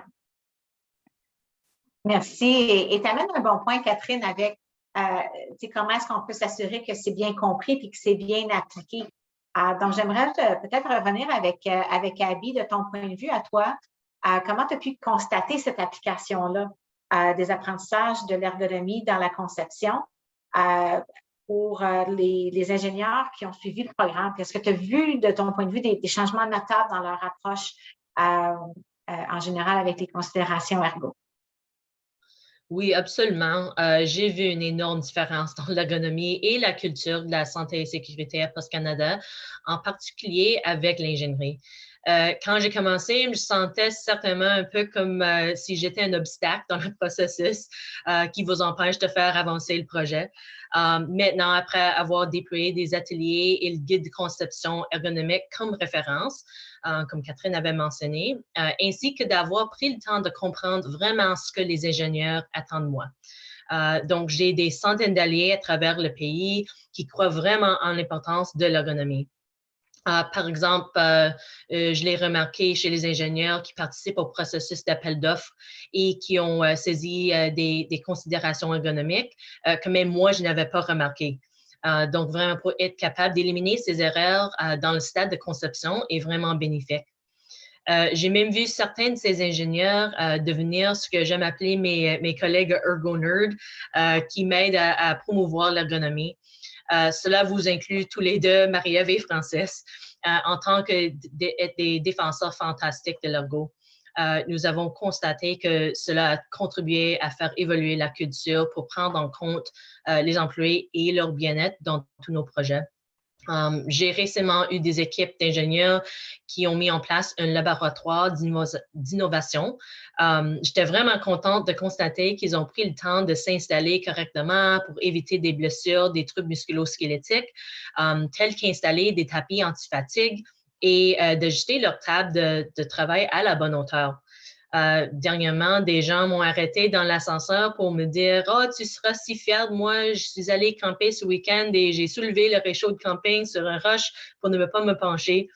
Merci. Et tu amènes un bon point, Catherine, avec comment est-ce qu'on peut s'assurer que c'est bien compris et que c'est bien appliqué. Donc, j'aimerais peut-être revenir avec Abby, de ton point de vue à toi. Comment tu as pu constater cette application-là des apprentissages de l'ergonomie dans la conception pour les ingénieurs qui ont suivi le programme? Est-ce que tu as vu, de ton point de vue, des changements notables dans leur approche en général avec les considérations ergo? Oui, absolument. J'ai vu une énorme différence dans l'ergonomie et la culture de la santé et sécurité à Poste Canada, en particulier avec l'ingénierie. Quand j'ai commencé, je me sentais certainement un peu comme si j'étais un obstacle dans le processus qui vous empêche de faire avancer le projet. Maintenant, après avoir déployé des ateliers et le guide de conception ergonomique comme référence, comme Catherine avait mentionné, ainsi que d'avoir pris le temps de comprendre vraiment ce que les ingénieurs attendent de moi. Donc, j'ai des centaines d'alliés à travers le pays qui croient vraiment en l'importance de l'ergonomie. Par exemple, je l'ai remarqué chez les ingénieurs qui participent au processus d'appel d'offres et qui ont saisi des considérations ergonomiques que même moi, je n'avais pas remarquées. Donc, vraiment, pour être capable d'éliminer ces erreurs dans le stade de conception est vraiment bénéfique. J'ai même vu certains de ces ingénieurs devenir ce que j'aime appeler mes collègues ergo-nerds qui m'aident à promouvoir l'ergonomie. Cela vous inclut tous les deux, Marie-Ève et Frances, en tant que des défenseurs fantastiques de l'ergo. Nous avons constaté que cela a contribué à faire évoluer la culture pour prendre en compte les employés et leur bien-être dans tous nos projets. J'ai récemment eu des équipes d'ingénieurs qui ont mis en place un laboratoire d'innovation. J'étais vraiment contente de constater qu'ils ont pris le temps de s'installer correctement pour éviter des blessures, des troubles musculo-squelettiques, tels qu'installer des tapis anti-fatigue et d'ajuster leur table de travail à la bonne hauteur. Dernièrement, des gens m'ont arrêté dans l'ascenseur pour me dire « Oh, tu seras si fière de moi, je suis allée camper ce week-end et j'ai soulevé le réchaud de camping sur un roche pour ne pas me pencher. »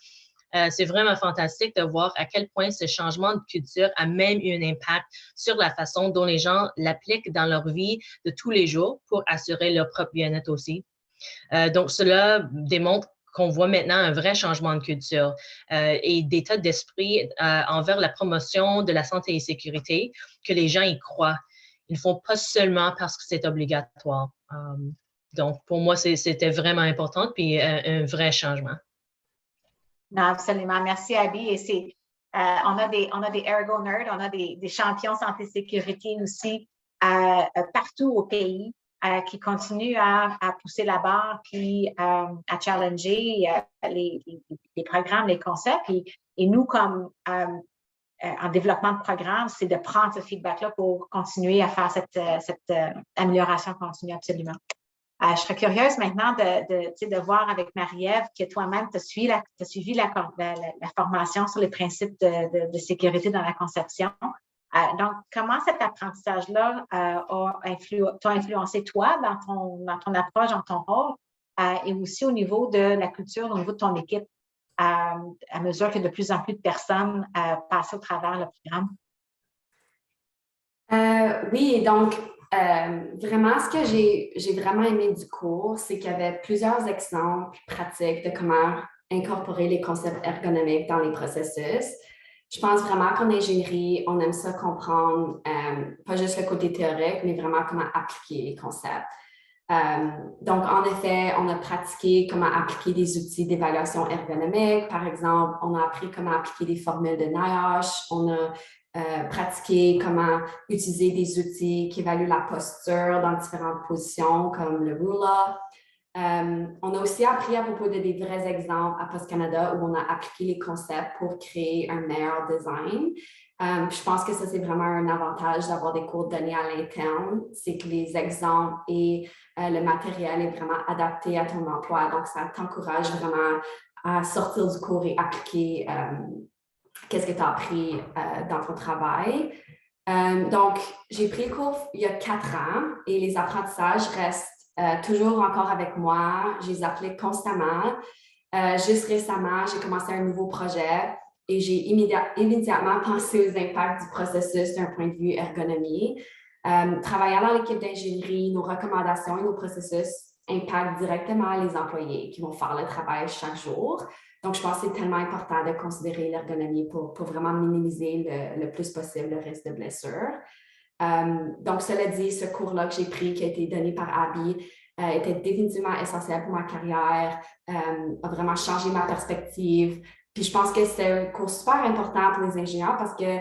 C'est vraiment fantastique de voir à quel point ce changement de culture a même eu un impact sur la façon dont les gens l'appliquent dans leur vie de tous les jours pour assurer leur propre bien-être aussi. Donc, cela démontre qu'on voit maintenant un vrai changement de culture et d'état d'esprit envers la promotion de la santé et sécurité, que les gens y croient. Ils ne font pas seulement parce que c'est obligatoire. Donc, pour moi, c'était vraiment important, puis un vrai changement. Non, absolument. Merci, Abby. Et on a des Ergo Nerds, on a des champions santé-sécurité aussi partout au pays qui continuent à pousser la barre puis à challenger les programmes, les concepts. Et nous, comme en développement de programme, c'est de prendre ce feedback-là pour continuer à faire cette amélioration continue absolument. Je serais curieuse maintenant de voir avec Marie-Ève que toi-même, tu as suivi la formation sur les principes de sécurité dans la conception. Donc, comment cet apprentissage-là t'a influencé toi dans ton approche, dans ton rôle, et aussi au niveau de la culture, au niveau de ton équipe, à mesure que de plus en plus de personnes passent au travers le programme? Oui, donc, vraiment, ce que j'ai vraiment aimé du cours, c'est qu'il y avait plusieurs exemples pratiques de comment incorporer les concepts ergonomiques dans les processus. Je pense vraiment qu'en ingénierie, on aime ça comprendre pas juste le côté théorique, mais vraiment comment appliquer les concepts. Donc, en effet, on a pratiqué comment appliquer des outils d'évaluation ergonomique. Par exemple, on a appris comment appliquer des formules de NIOSH. On a pratiquer comment utiliser des outils qui évaluent la posture dans différentes positions, comme le Rula. On a aussi appris à propos de des vrais exemples à Post Canada où on a appliqué les concepts pour créer un meilleur design. Je pense que ça, c'est vraiment un avantage d'avoir des cours donnés à l'interne, c'est que les exemples et le matériel est vraiment adapté à ton emploi. Donc, ça t'encourage vraiment à sortir du cours et appliquer qu'est-ce que tu as appris dans ton travail. Donc, j'ai pris le cours il y a 4 ans et les apprentissages restent toujours encore avec moi. Je les applique constamment. Juste récemment, j'ai commencé un nouveau projet et j'ai immédiatement pensé aux impacts du processus d'un point de vue ergonomie. Travaillant dans l'équipe d'ingénierie, nos recommandations et nos processus impactent directement les employés qui vont faire le travail chaque jour. Donc, je pense que c'est tellement important de considérer l'ergonomie pour vraiment minimiser le plus possible le risque de blessure. Donc, cela dit, ce cours-là que j'ai pris, qui a été donné par Abby, était définitivement essentiel pour ma carrière, a vraiment changé ma perspective. Puis, je pense que c'est un cours super important pour les ingénieurs parce que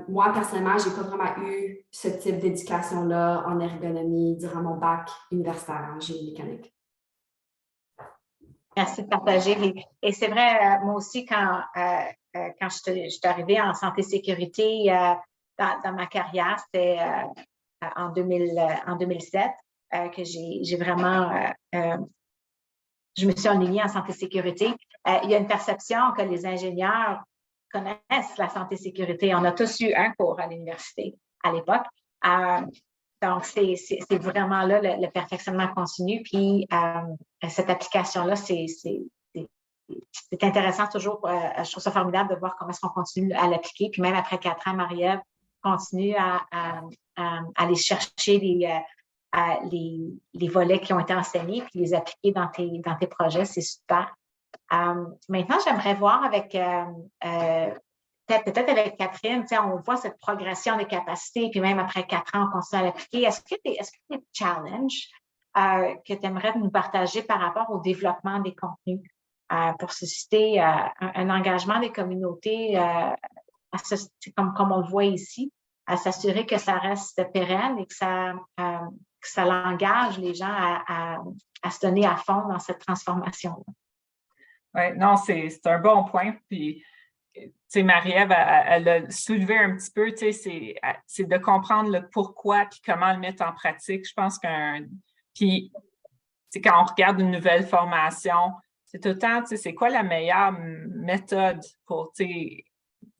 moi, personnellement, je n'ai pas vraiment eu ce type d'éducation-là en ergonomie durant mon bac universitaire en génie mécanique. Merci de partager. Et c'est vrai, moi aussi, quand je suis arrivée en santé-sécurité dans ma carrière, c'était en 2007 que j'ai vraiment, je me suis enlignée en santé-sécurité. Il y a une perception que les ingénieurs connaissent la santé-sécurité. On a tous eu un cours à l'université à l'époque. Donc, c'est vraiment là le perfectionnement continu. Puis, cette application-là, c'est intéressant toujours. Je trouve ça formidable de voir comment est-ce qu'on continue à l'appliquer. Puis, même après 4 ans, Marie-Ève continue à aller chercher les volets qui ont été enseignés puis les appliquer dans tes projets. C'est super. Maintenant, j'aimerais voir avec peut-être avec Catherine, on voit cette progression des capacités, puis même après 4 ans, on continue à l'appliquer. Est-ce que tu as des challenges que tu aimerais nous partager par rapport au développement des contenus pour susciter un engagement des communautés, comme on le voit ici, à s'assurer que ça reste pérenne et que ça engage les gens à se donner à fond dans cette transformation-là? Oui, non, c'est un bon point. Puis, Marie-Ève, elle a soulevé un petit peu, c'est de comprendre le pourquoi et comment le mettre en pratique. Je pense puis, quand on regarde une nouvelle formation, c'est tout le temps, c'est quoi la meilleure méthode pour,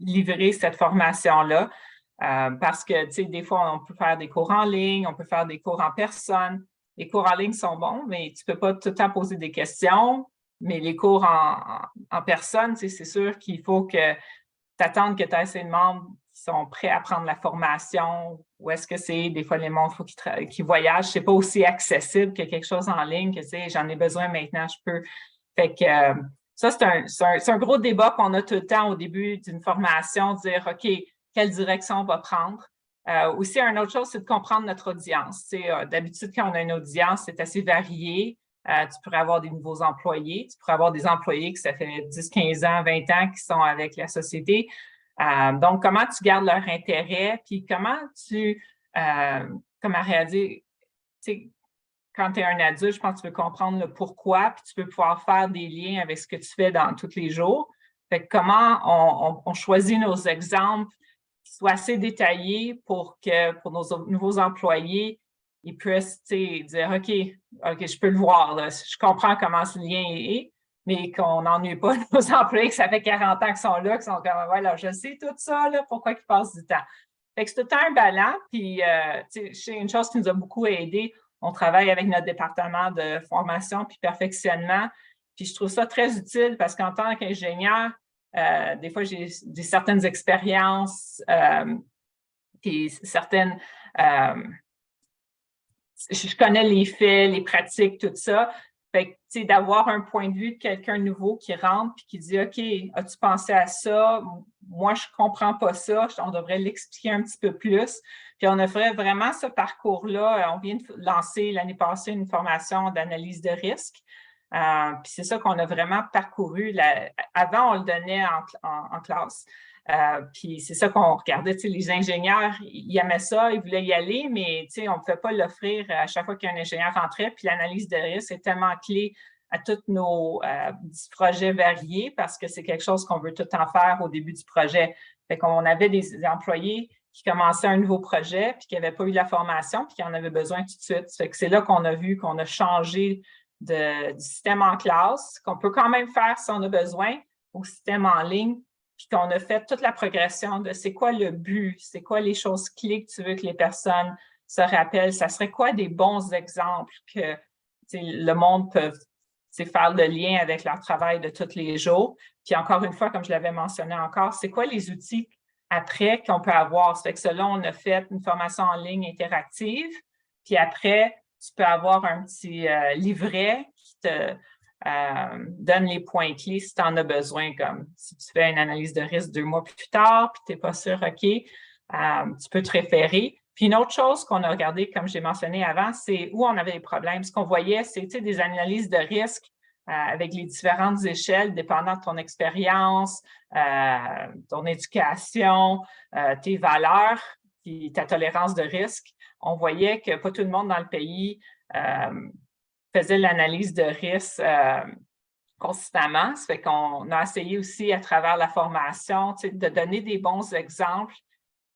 livrer cette formation-là. Parce que, tu sais, des fois, on peut faire des cours en ligne, on peut faire des cours en personne. Les cours en ligne sont bons, mais tu ne peux pas tout le temps poser des questions. Mais les cours en personne, tu sais, c'est sûr qu'il faut que tu attendes que tu aies assez de membres qui sont prêts à prendre la formation. Ou est-ce que c'est, des fois, les membres qui voyagent, c'est pas aussi accessible que quelque chose en ligne, que tu sais, j'en ai besoin maintenant, je peux. Fait que ça, c'est un gros débat qu'on a tout le temps au début d'une formation, dire, OK, quelle direction on va prendre. Aussi, une autre chose, c'est de comprendre notre audience. D'habitude, quand on a une audience, c'est assez varié. Tu pourrais avoir des nouveaux employés, tu pourrais avoir des employés qui ça fait 10, 15 ans, 20 ans qui sont avec la société. Donc, comment tu gardes leur intérêt, puis comment réaliser, quand tu es un adulte, je pense que tu veux comprendre le pourquoi, puis tu peux pouvoir faire des liens avec ce que tu fais dans tous les jours. Fait que comment on choisit nos exemples qui soient assez détaillés pour nos nouveaux employés, ils puissent dire OK, je peux le voir, là, je comprends comment ce lien est, mais qu'on n'ennuie pas nos employés, que ça fait 40 ans qu'ils sont là, qui sont comme ouais, là, je sais tout ça, là, pourquoi ils passent du temps. Fait que c'est tout le temps un ballon, puis c'est une chose qui nous a beaucoup aidé. On travaille avec notre département de formation puis perfectionnement, puis je trouve ça très utile parce qu'en tant qu'ingénieur, des fois, j'ai certaines expériences, puis certaines... je connais les faits, les pratiques, tout ça. Fait que, tu sais, d'avoir un point de vue de quelqu'un nouveau qui rentre puis qui dit « OK, as-tu pensé à ça? Moi, je comprends pas ça. On devrait l'expliquer un petit peu plus. » Puis on a fait vraiment ce parcours-là. On vient de lancer l'année passée une formation d'analyse de risque. Puis c'est ça qu'on a vraiment parcouru. Avant, on le donnait en classe. Puis c'est ça qu'on regardait, tu sais, les ingénieurs, ils aimaient ça, ils voulaient y aller, mais tu sais, on ne pouvait pas l'offrir à chaque fois qu'un ingénieur rentrait. Puis l'analyse de risque est tellement clé à tous nos projets variés parce que c'est quelque chose qu'on veut tout le temps faire au début du projet. Fait qu'on avait des employés qui commençaient un nouveau projet puis qui n'avaient pas eu la formation puis qui en avaient besoin tout de suite. Fait que c'est là qu'on a vu qu'on a changé du système en classe, qu'on peut quand même faire si on a besoin, au système en ligne, puis qu'on a fait toute la progression de c'est quoi le but, c'est quoi les choses clés que tu veux que les personnes se rappellent, ça serait quoi des bons exemples que le monde peut faire le lien avec leur travail de tous les jours. Puis encore une fois, comme je l'avais mentionné encore, c'est quoi les outils après qu'on peut avoir? Ça fait que cela, on a fait une formation en ligne interactive, puis après, tu peux avoir un petit livret qui te donne les points clés si tu en as besoin, comme si tu fais une analyse de risque 2 mois plus tard, puis tu n'es pas sûr, OK, tu peux te référer. Puis une autre chose qu'on a regardé, comme j'ai mentionné avant, c'est où on avait des problèmes. Ce qu'on voyait, c'est des analyses de risque avec les différentes échelles, dépendant de ton expérience, ton éducation, tes valeurs, puis ta tolérance de risque. On voyait que pas tout le monde dans le pays faisait l'analyse de risque consistamment. Ça fait qu'on a essayé aussi à travers la formation de donner des bons exemples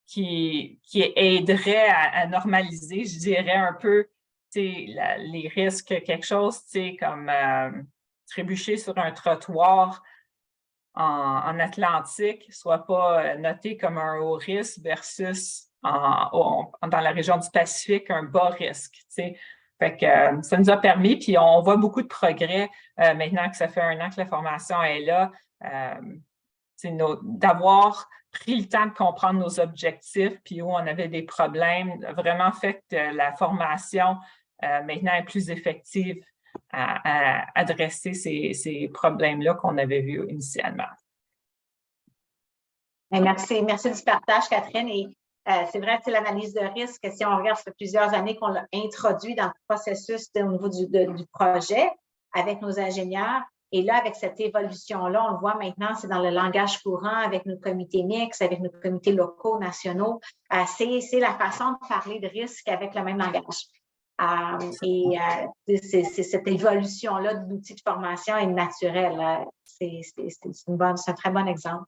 qui aideraient à normaliser, je dirais, un peu les risques, quelque chose comme trébucher sur un trottoir en Atlantique soit pas noté comme un haut risque versus dans la région du Pacifique, un bas risque. Fait que ça nous a permis, puis on voit beaucoup de progrès maintenant que ça fait 1 an que la formation est là, d'avoir pris le temps de comprendre nos objectifs, puis où on avait des problèmes, vraiment fait que la formation maintenant est plus effective à adresser ces problèmes-là qu'on avait vus initialement. Merci du partage, Catherine. Et c'est vrai que l'analyse de risque, si on regarde, ça fait plusieurs années qu'on l'a introduit dans le processus au niveau du projet avec nos ingénieurs. Et là, avec cette évolution-là, on le voit maintenant, c'est dans le langage courant avec nos comités mixtes, avec nos comités locaux, nationaux. C'est la façon de parler de risque avec le même langage. Cette évolution-là de l'outil de formation est naturelle. C'est un très bon exemple.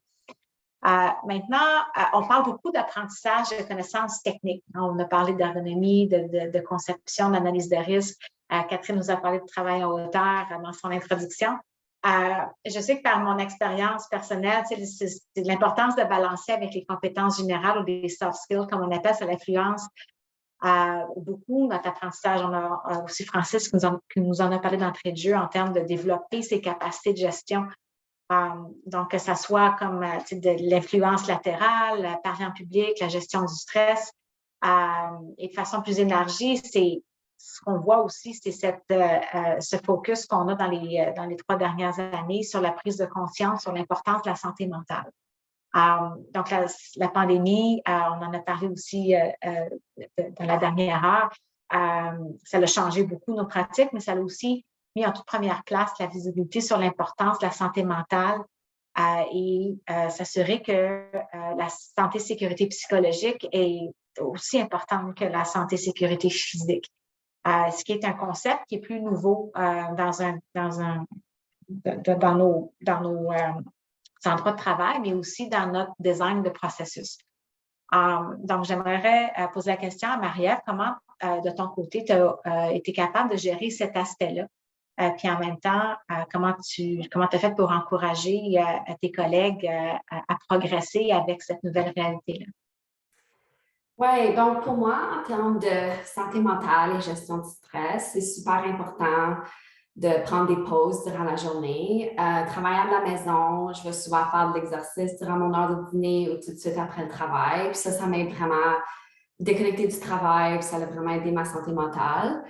Maintenant, on parle beaucoup d'apprentissage de connaissances techniques. On a parlé d'ergonomie, de conception, d'analyse de risque. Catherine nous a parlé de travail en hauteur dans son introduction. Je sais que par mon expérience personnelle, c'est l'importance de balancer avec les compétences générales ou des soft skills, comme on appelle, ça l'influence beaucoup notre apprentissage. On a aussi Francis qui nous en a parlé d'entrée de jeu en termes de développer ses capacités de gestion. Donc, que ça soit comme de l'influence latérale, parler en public, la gestion du stress, et de façon plus élargie, c'est ce qu'on voit aussi, c'est ce focus qu'on a dans les 3 dernières années sur la prise de conscience, sur l'importance de la santé mentale. Donc, la pandémie, on en a parlé aussi dans la dernière heure, ça a changé beaucoup nos pratiques, mais ça a aussi mis en toute première place la visibilité sur l'importance de la santé mentale et s'assurer que la santé-sécurité psychologique est aussi importante que la santé-sécurité physique. Ce qui est un concept qui est plus nouveau dans nos endroits de travail, mais aussi dans notre design de processus. Donc, j'aimerais poser la question à Marie-Ève, comment, de ton côté, tu as été capable de gérer cet aspect-là? Puis en même temps, comment tu as fait pour encourager tes collègues à progresser avec cette nouvelle réalité-là? Oui, donc pour moi, en termes de santé mentale et gestion du stress, c'est super important de prendre des pauses durant la journée. Travailler à la maison, je vais souvent faire de l'exercice durant mon heure de dîner ou tout de suite après le travail. Puis ça m'aide vraiment à déconnecter du travail, puis ça a vraiment aidé ma santé mentale.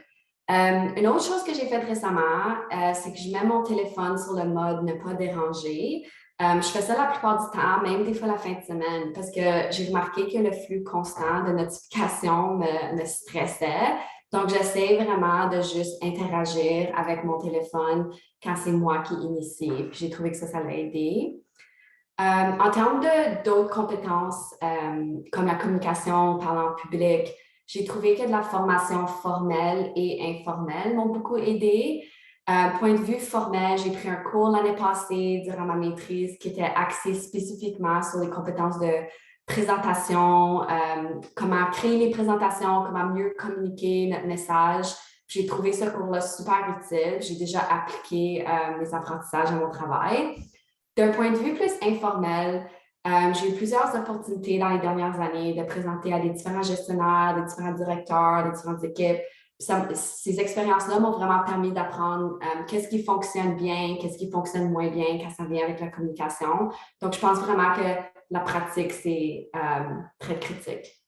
Une autre chose que j'ai faite récemment, c'est que je mets mon téléphone sur le mode ne pas déranger. Je fais ça la plupart du temps, même des fois la fin de semaine, parce que j'ai remarqué que le flux constant de notifications me stressait. Donc, j'essaie vraiment de juste interagir avec mon téléphone quand c'est moi qui initie. Puis j'ai trouvé que ça l'a aidé. En termes d'autres compétences, comme la communication, parler en public, j'ai trouvé que de la formation formelle et informelle m'ont beaucoup aidé. Point de vue formel, j'ai pris un cours l'année passée durant ma maîtrise qui était axé spécifiquement sur les compétences de présentation, comment créer les présentations, comment mieux communiquer notre message. J'ai trouvé ce cours-là super utile. J'ai déjà appliqué mes apprentissages à mon travail. D'un point de vue plus informel, j'ai eu plusieurs opportunités dans les dernières années de présenter à des différents gestionnaires, des différents directeurs, des différentes équipes. Ces expériences-là m'ont vraiment permis d'apprendre qu'est-ce qui fonctionne bien, qu'est-ce qui fonctionne moins bien quand ça vient avec la communication. Donc, je pense vraiment que la pratique, c'est très critique.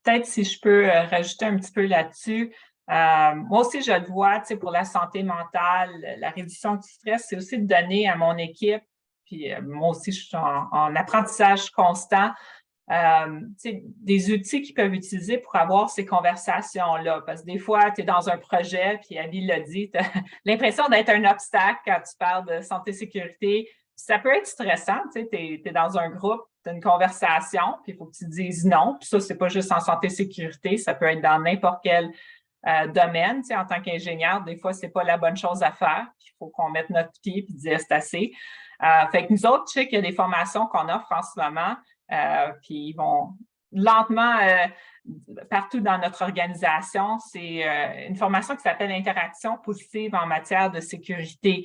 Peut-être si je peux rajouter un petit peu là-dessus. Moi aussi, je le vois, pour la santé mentale, la réduction du stress, c'est aussi de donner à mon équipe, puis moi aussi, je suis en apprentissage constant, des outils qu'ils peuvent utiliser pour avoir ces conversations-là. Parce que des fois, tu es dans un projet, puis Abby l'a dit, tu as l'impression d'être un obstacle quand tu parles de santé-sécurité. Ça peut être stressant, tu es dans un groupe, tu as une conversation, puis il faut que tu dises non. Puis ça, c'est pas juste en santé-sécurité, ça peut être dans n'importe quel domaine. En tant qu'ingénieur, des fois, c'est pas la bonne chose à faire. Il faut qu'on mette notre pied puis dire c'est assez. Fait que nous autres, je sais qu'il y a des formations qu'on offre en ce moment, puis ils vont lentement partout dans notre organisation. C'est une formation qui s'appelle Interaction positive en matière de sécurité,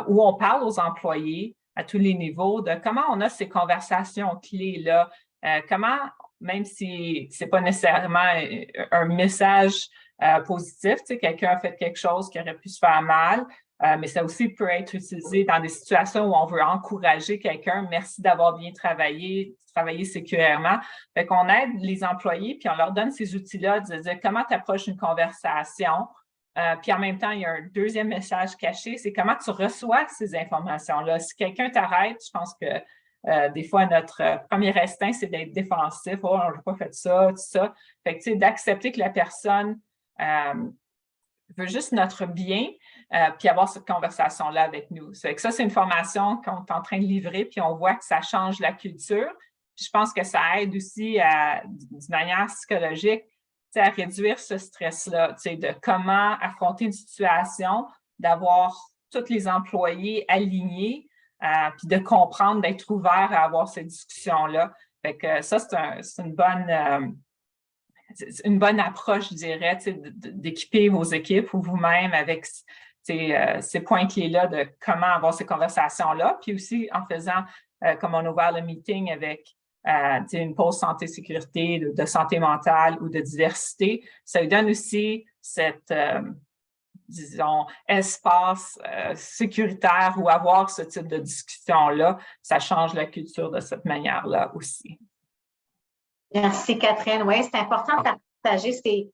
où on parle aux employés à tous les niveaux de comment on a ces conversations clés-là, comment, même si ce n'est pas nécessairement un message positif, quelqu'un a fait quelque chose qui aurait pu se faire mal, mais ça aussi peut être utilisé dans des situations où on veut encourager quelqu'un. Merci d'avoir bien travaillé sécuritairement. Fait qu'on aide les employés, puis on leur donne ces outils-là de dire comment tu approches une conversation. Puis en même temps, il y a un deuxième message caché, c'est comment tu reçois ces informations-là. Si quelqu'un t'arrête, je pense que des fois, notre premier instinct, c'est d'être défensif. « Oh, on n'a pas fait ça, tout ça. » Fait que, tu sais, d'accepter que la personne veut juste notre bien, puis avoir cette conversation-là avec nous. Fait que ça, c'est une formation qu'on est en train de livrer, puis on voit que ça change la culture. Puis je pense que ça aide aussi d'une manière psychologique à réduire ce stress-là, de comment affronter une situation, d'avoir tous les employés alignés, puis de comprendre, d'être ouvert à avoir cette discussion-là. Fait que ça, c'est une bonne approche, je dirais, d'équiper vos équipes ou vous-même avec ces points clés-là de comment avoir ces conversations-là, puis aussi en faisant, comme on a ouvert le meeting avec une pause santé-sécurité, de santé mentale ou de diversité, ça lui donne aussi cette, disons, espace sécuritaire où avoir ce type de discussion-là, ça change la culture de cette manière-là aussi. Merci, Catherine. Oui, c'est important de partager ces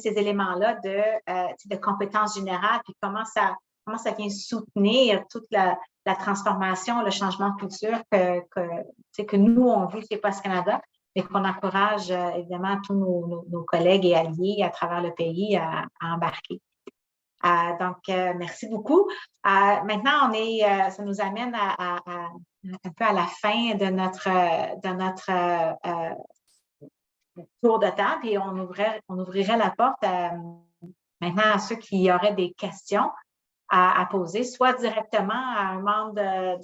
éléments-là de compétences générales, puis comment ça vient soutenir toute la transformation, le changement de culture que nous, on vit chez Post Canada, et qu'on encourage évidemment tous nos collègues et alliés à travers le pays à embarquer. Donc, merci beaucoup. Maintenant, ça nous amène un peu à la fin de notre tour de table, et on ouvrirait la porte maintenant à ceux qui auraient des questions à poser, soit directement à un membre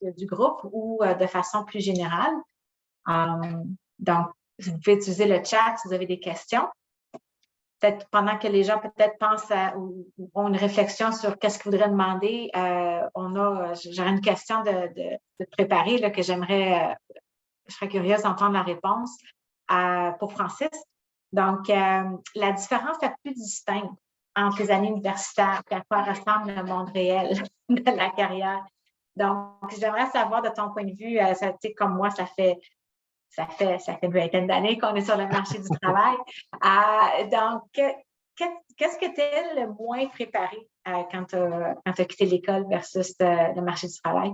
du groupe ou de façon plus générale. Donc, vous pouvez utiliser le chat si vous avez des questions. Peut-être pendant que les gens pensent ou ont une réflexion sur qu'est-ce qu'ils voudraient demander, j'aurais une question de préparer là, que je serais curieuse d'entendre la réponse pour Francis. Donc, la différence la plus distincte entre les années universitaires et à quoi ressemble le monde réel de la carrière. Donc, j'aimerais savoir de ton point de vue, comme moi, ça fait une vingtaine d'années qu'on est sur le marché du travail. Donc, qu'est-ce que tu es le moins préparé quand tu as quitté l'école versus le marché du travail?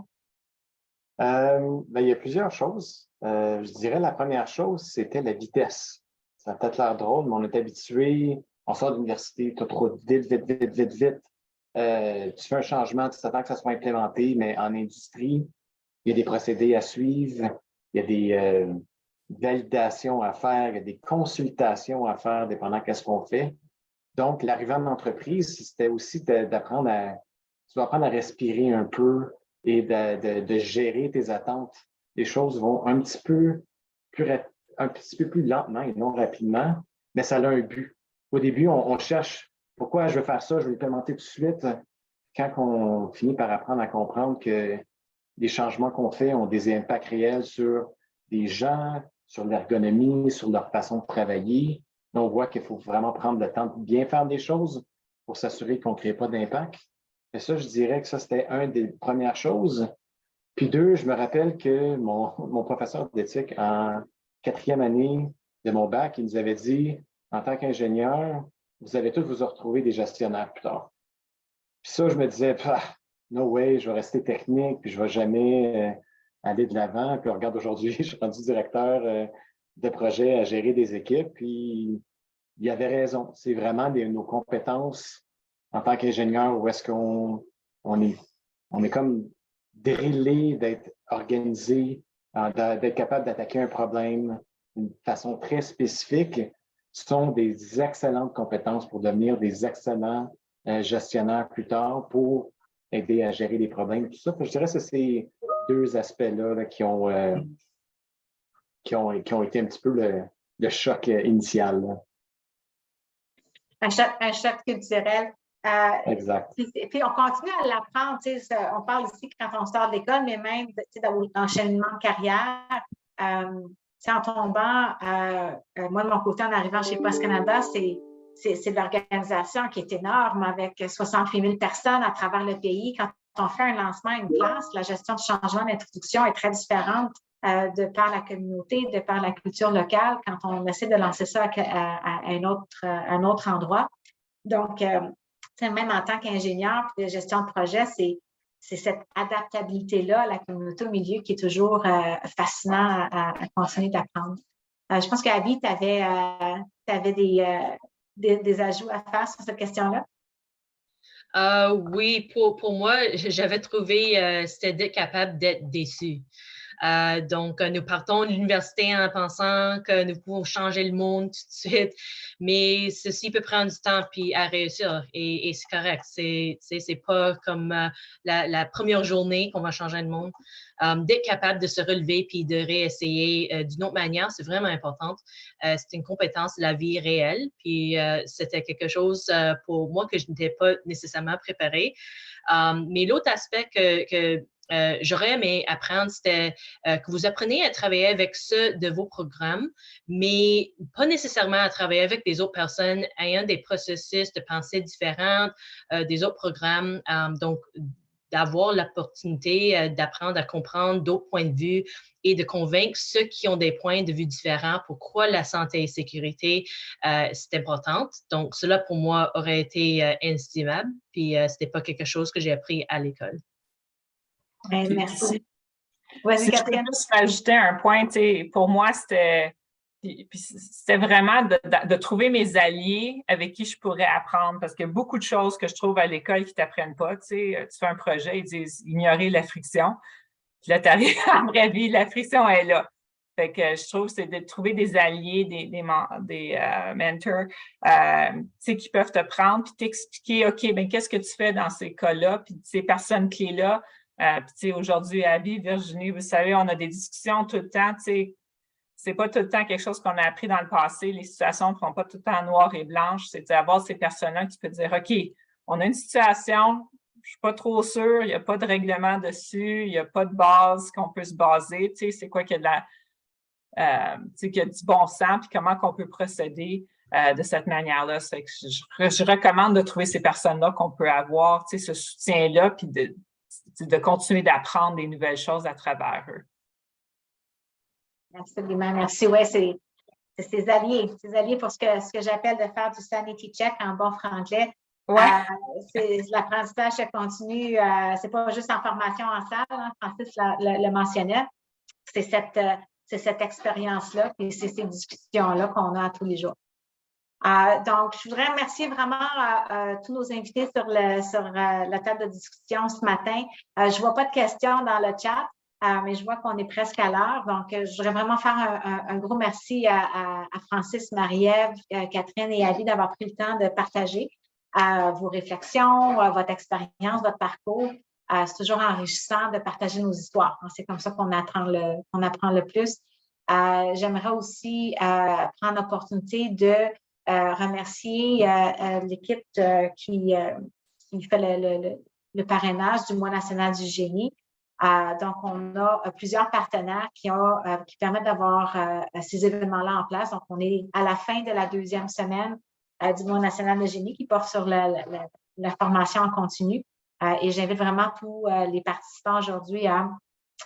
Il y a plusieurs choses. Je dirais la première chose, c'était la vitesse. Ça a peut-être l'air drôle, mais on est habitué, on sort de l'université, tout trop vite. Tu fais un changement, tu t'attends que ça soit implémenté, mais en industrie, il y a des procédés à suivre, il y a des validations à faire, il y a des consultations à faire, dépendant de ce qu'on fait. Donc, l'arrivée en entreprise, c'était aussi d'apprendre tu dois apprendre à respirer un peu et de gérer tes attentes. Les choses vont un petit peu plus lentement et non rapidement, mais ça a un but. Au début, on cherche pourquoi je veux faire ça, je vais l'implémenter tout de suite. Quand on finit par apprendre à comprendre que les changements qu'on fait ont des impacts réels sur des gens, sur l'ergonomie, sur leur façon de travailler, on voit qu'il faut vraiment prendre le temps de bien faire des choses pour s'assurer qu'on ne crée pas d'impact. Et ça, je dirais que ça, c'était une des premières choses. Puis deux, je me rappelle que mon professeur d'éthique en 4e année de mon bac, il nous avait dit, en tant qu'ingénieur, vous allez tous vous retrouver des gestionnaires plus tard. Puis ça, je me disais, no way, je vais rester technique, puis je ne vais jamais aller de l'avant. Puis regarde, aujourd'hui, je suis rendu directeur de projet à gérer des équipes, puis il avait raison. C'est vraiment nos compétences en tant qu'ingénieur où est-ce qu'on est comme drillé d'être organisé, d'être capable d'attaquer un problème d'une façon très spécifique, sont des excellentes compétences pour devenir des excellents gestionnaires plus tard pour aider à gérer les problèmes. Tout ça, je dirais que c'est ces deux aspects-là là, qui ont été un petit peu le choc initial. Là. Un choc culturel. Exact. Puis on continue à l'apprendre. On parle ici quand on sort de l'école, mais même d'enchaînement de carrière. En tombant, moi de mon côté, en arrivant chez Post Canada, c'est de l'organisation qui est énorme avec 68 000 personnes à travers le pays. Quand on fait un lancement à une place, la gestion de changement d'introduction est très différente de par la communauté, de par la culture locale quand on essaie de lancer ça à un autre endroit. Donc, même en tant qu'ingénieur de gestion de projet, c'est cette adaptabilité-là à la communauté au milieu qui est toujours fascinant à continuer d'apprendre. Je pense qu'Abby, tu avais des ajouts à faire sur cette question-là? Oui, pour moi, j'avais trouvé c'était capable d'être déçu. Donc, nous partons de l'université en pensant que nous pouvons changer le monde tout de suite, mais ceci peut prendre du temps puis à réussir et c'est correct. C'est pas comme la première journée qu'on va changer le monde. D'être capable de se relever puis de réessayer d'une autre manière, c'est vraiment important. C'est une compétence de la vie réelle, puis c'était quelque chose pour moi que je n'étais pas nécessairement préparée. Mais l'autre aspect que j'aurais aimé apprendre, c'était que vous appreniez à travailler avec ceux de vos programmes, mais pas nécessairement à travailler avec des autres personnes ayant des processus de pensée différents, des autres programmes. Donc, d'avoir l'opportunité d'apprendre à comprendre d'autres points de vue et de convaincre ceux qui ont des points de vue différents pourquoi la santé et la sécurité, c'est important. Donc, cela, pour moi, aurait été inestimable. Puis, ce n'était pas quelque chose que j'ai appris à l'école. Merci. Si je peux juste rajouter un point, pour moi, c'était vraiment de trouver mes alliés avec qui je pourrais apprendre, parce qu'il y a beaucoup de choses que je trouve à l'école qui ne t'apprennent pas. Tu fais un projet, ils disent « ignorer la friction ». Puis là, tu arrives en vraie vie, la friction est là. Fait que je trouve que c'est de trouver des alliés, des mentors qui peuvent te prendre puis t'expliquer, OK, bien, qu'est-ce que tu fais dans ces cas-là, puis ces personnes clés-là. Puis aujourd'hui, Abby, Virginie, vous savez, on a des discussions tout le temps, c'est pas tout le temps quelque chose qu'on a appris dans le passé. Les situations ne sont pas tout le temps noires et blanches. C'est d'avoir ces personnes-là qui peuvent dire, OK, on a une situation, je suis pas trop sûre, il n'y a pas de règlement dessus, il n'y a pas de base qu'on peut se baser. C'est quoi qu'il y a qu'il y a du bon sens, puis comment qu'on peut procéder de cette manière-là. C'est que je recommande de trouver ces personnes-là qu'on peut avoir, ce soutien-là, puis de continuer d'apprendre des nouvelles choses à travers eux. Absolument, merci. Oui, c'est ces alliés pour ce que j'appelle de faire du sanity check en bon franglais. Ouais. C'est l'apprentissage continu, c'est pas juste en formation en salle, hein, Francis le mentionnait. C'est cette expérience-là et c'est ces discussions-là qu'on a tous les jours. Donc, je voudrais remercier vraiment tous nos invités sur la table de discussion ce matin. Je ne vois pas de questions dans le chat, mais je vois qu'on est presque à l'heure. Donc, je voudrais vraiment faire un gros merci à Francis, Marie-Ève, Catherine et Ali d'avoir pris le temps de partager vos réflexions, votre expérience, votre parcours. C'est toujours enrichissant de partager nos histoires. C'est comme ça qu'on apprend le plus. J'aimerais aussi prendre l'opportunité de remercier l'équipe qui fait le parrainage du mois national du génie. Donc, on a plusieurs partenaires qui permettent d'avoir ces événements-là en place. Donc, on est à la fin de la 2e semaine du mois national de génie qui porte sur la formation en continu. Et j'invite vraiment tous les participants aujourd'hui à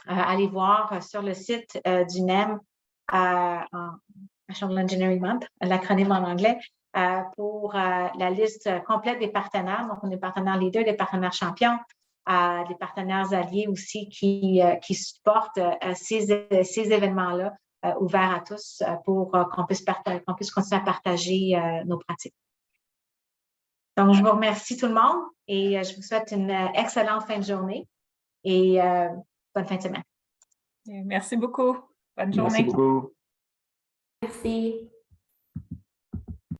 aller voir sur le site du NEM National Engineering Month, l'acronyme en anglais, pour la liste complète des partenaires. Donc, on est partenaires leaders, des partenaires champions, des partenaires alliés aussi qui supportent ces événements-là ouverts à tous pour qu'on puisse continuer à partager nos pratiques. Donc, je vous remercie tout le monde et je vous souhaite une excellente fin de journée et bonne fin de semaine. Merci beaucoup. Bonne journée. Merci beaucoup. Merci.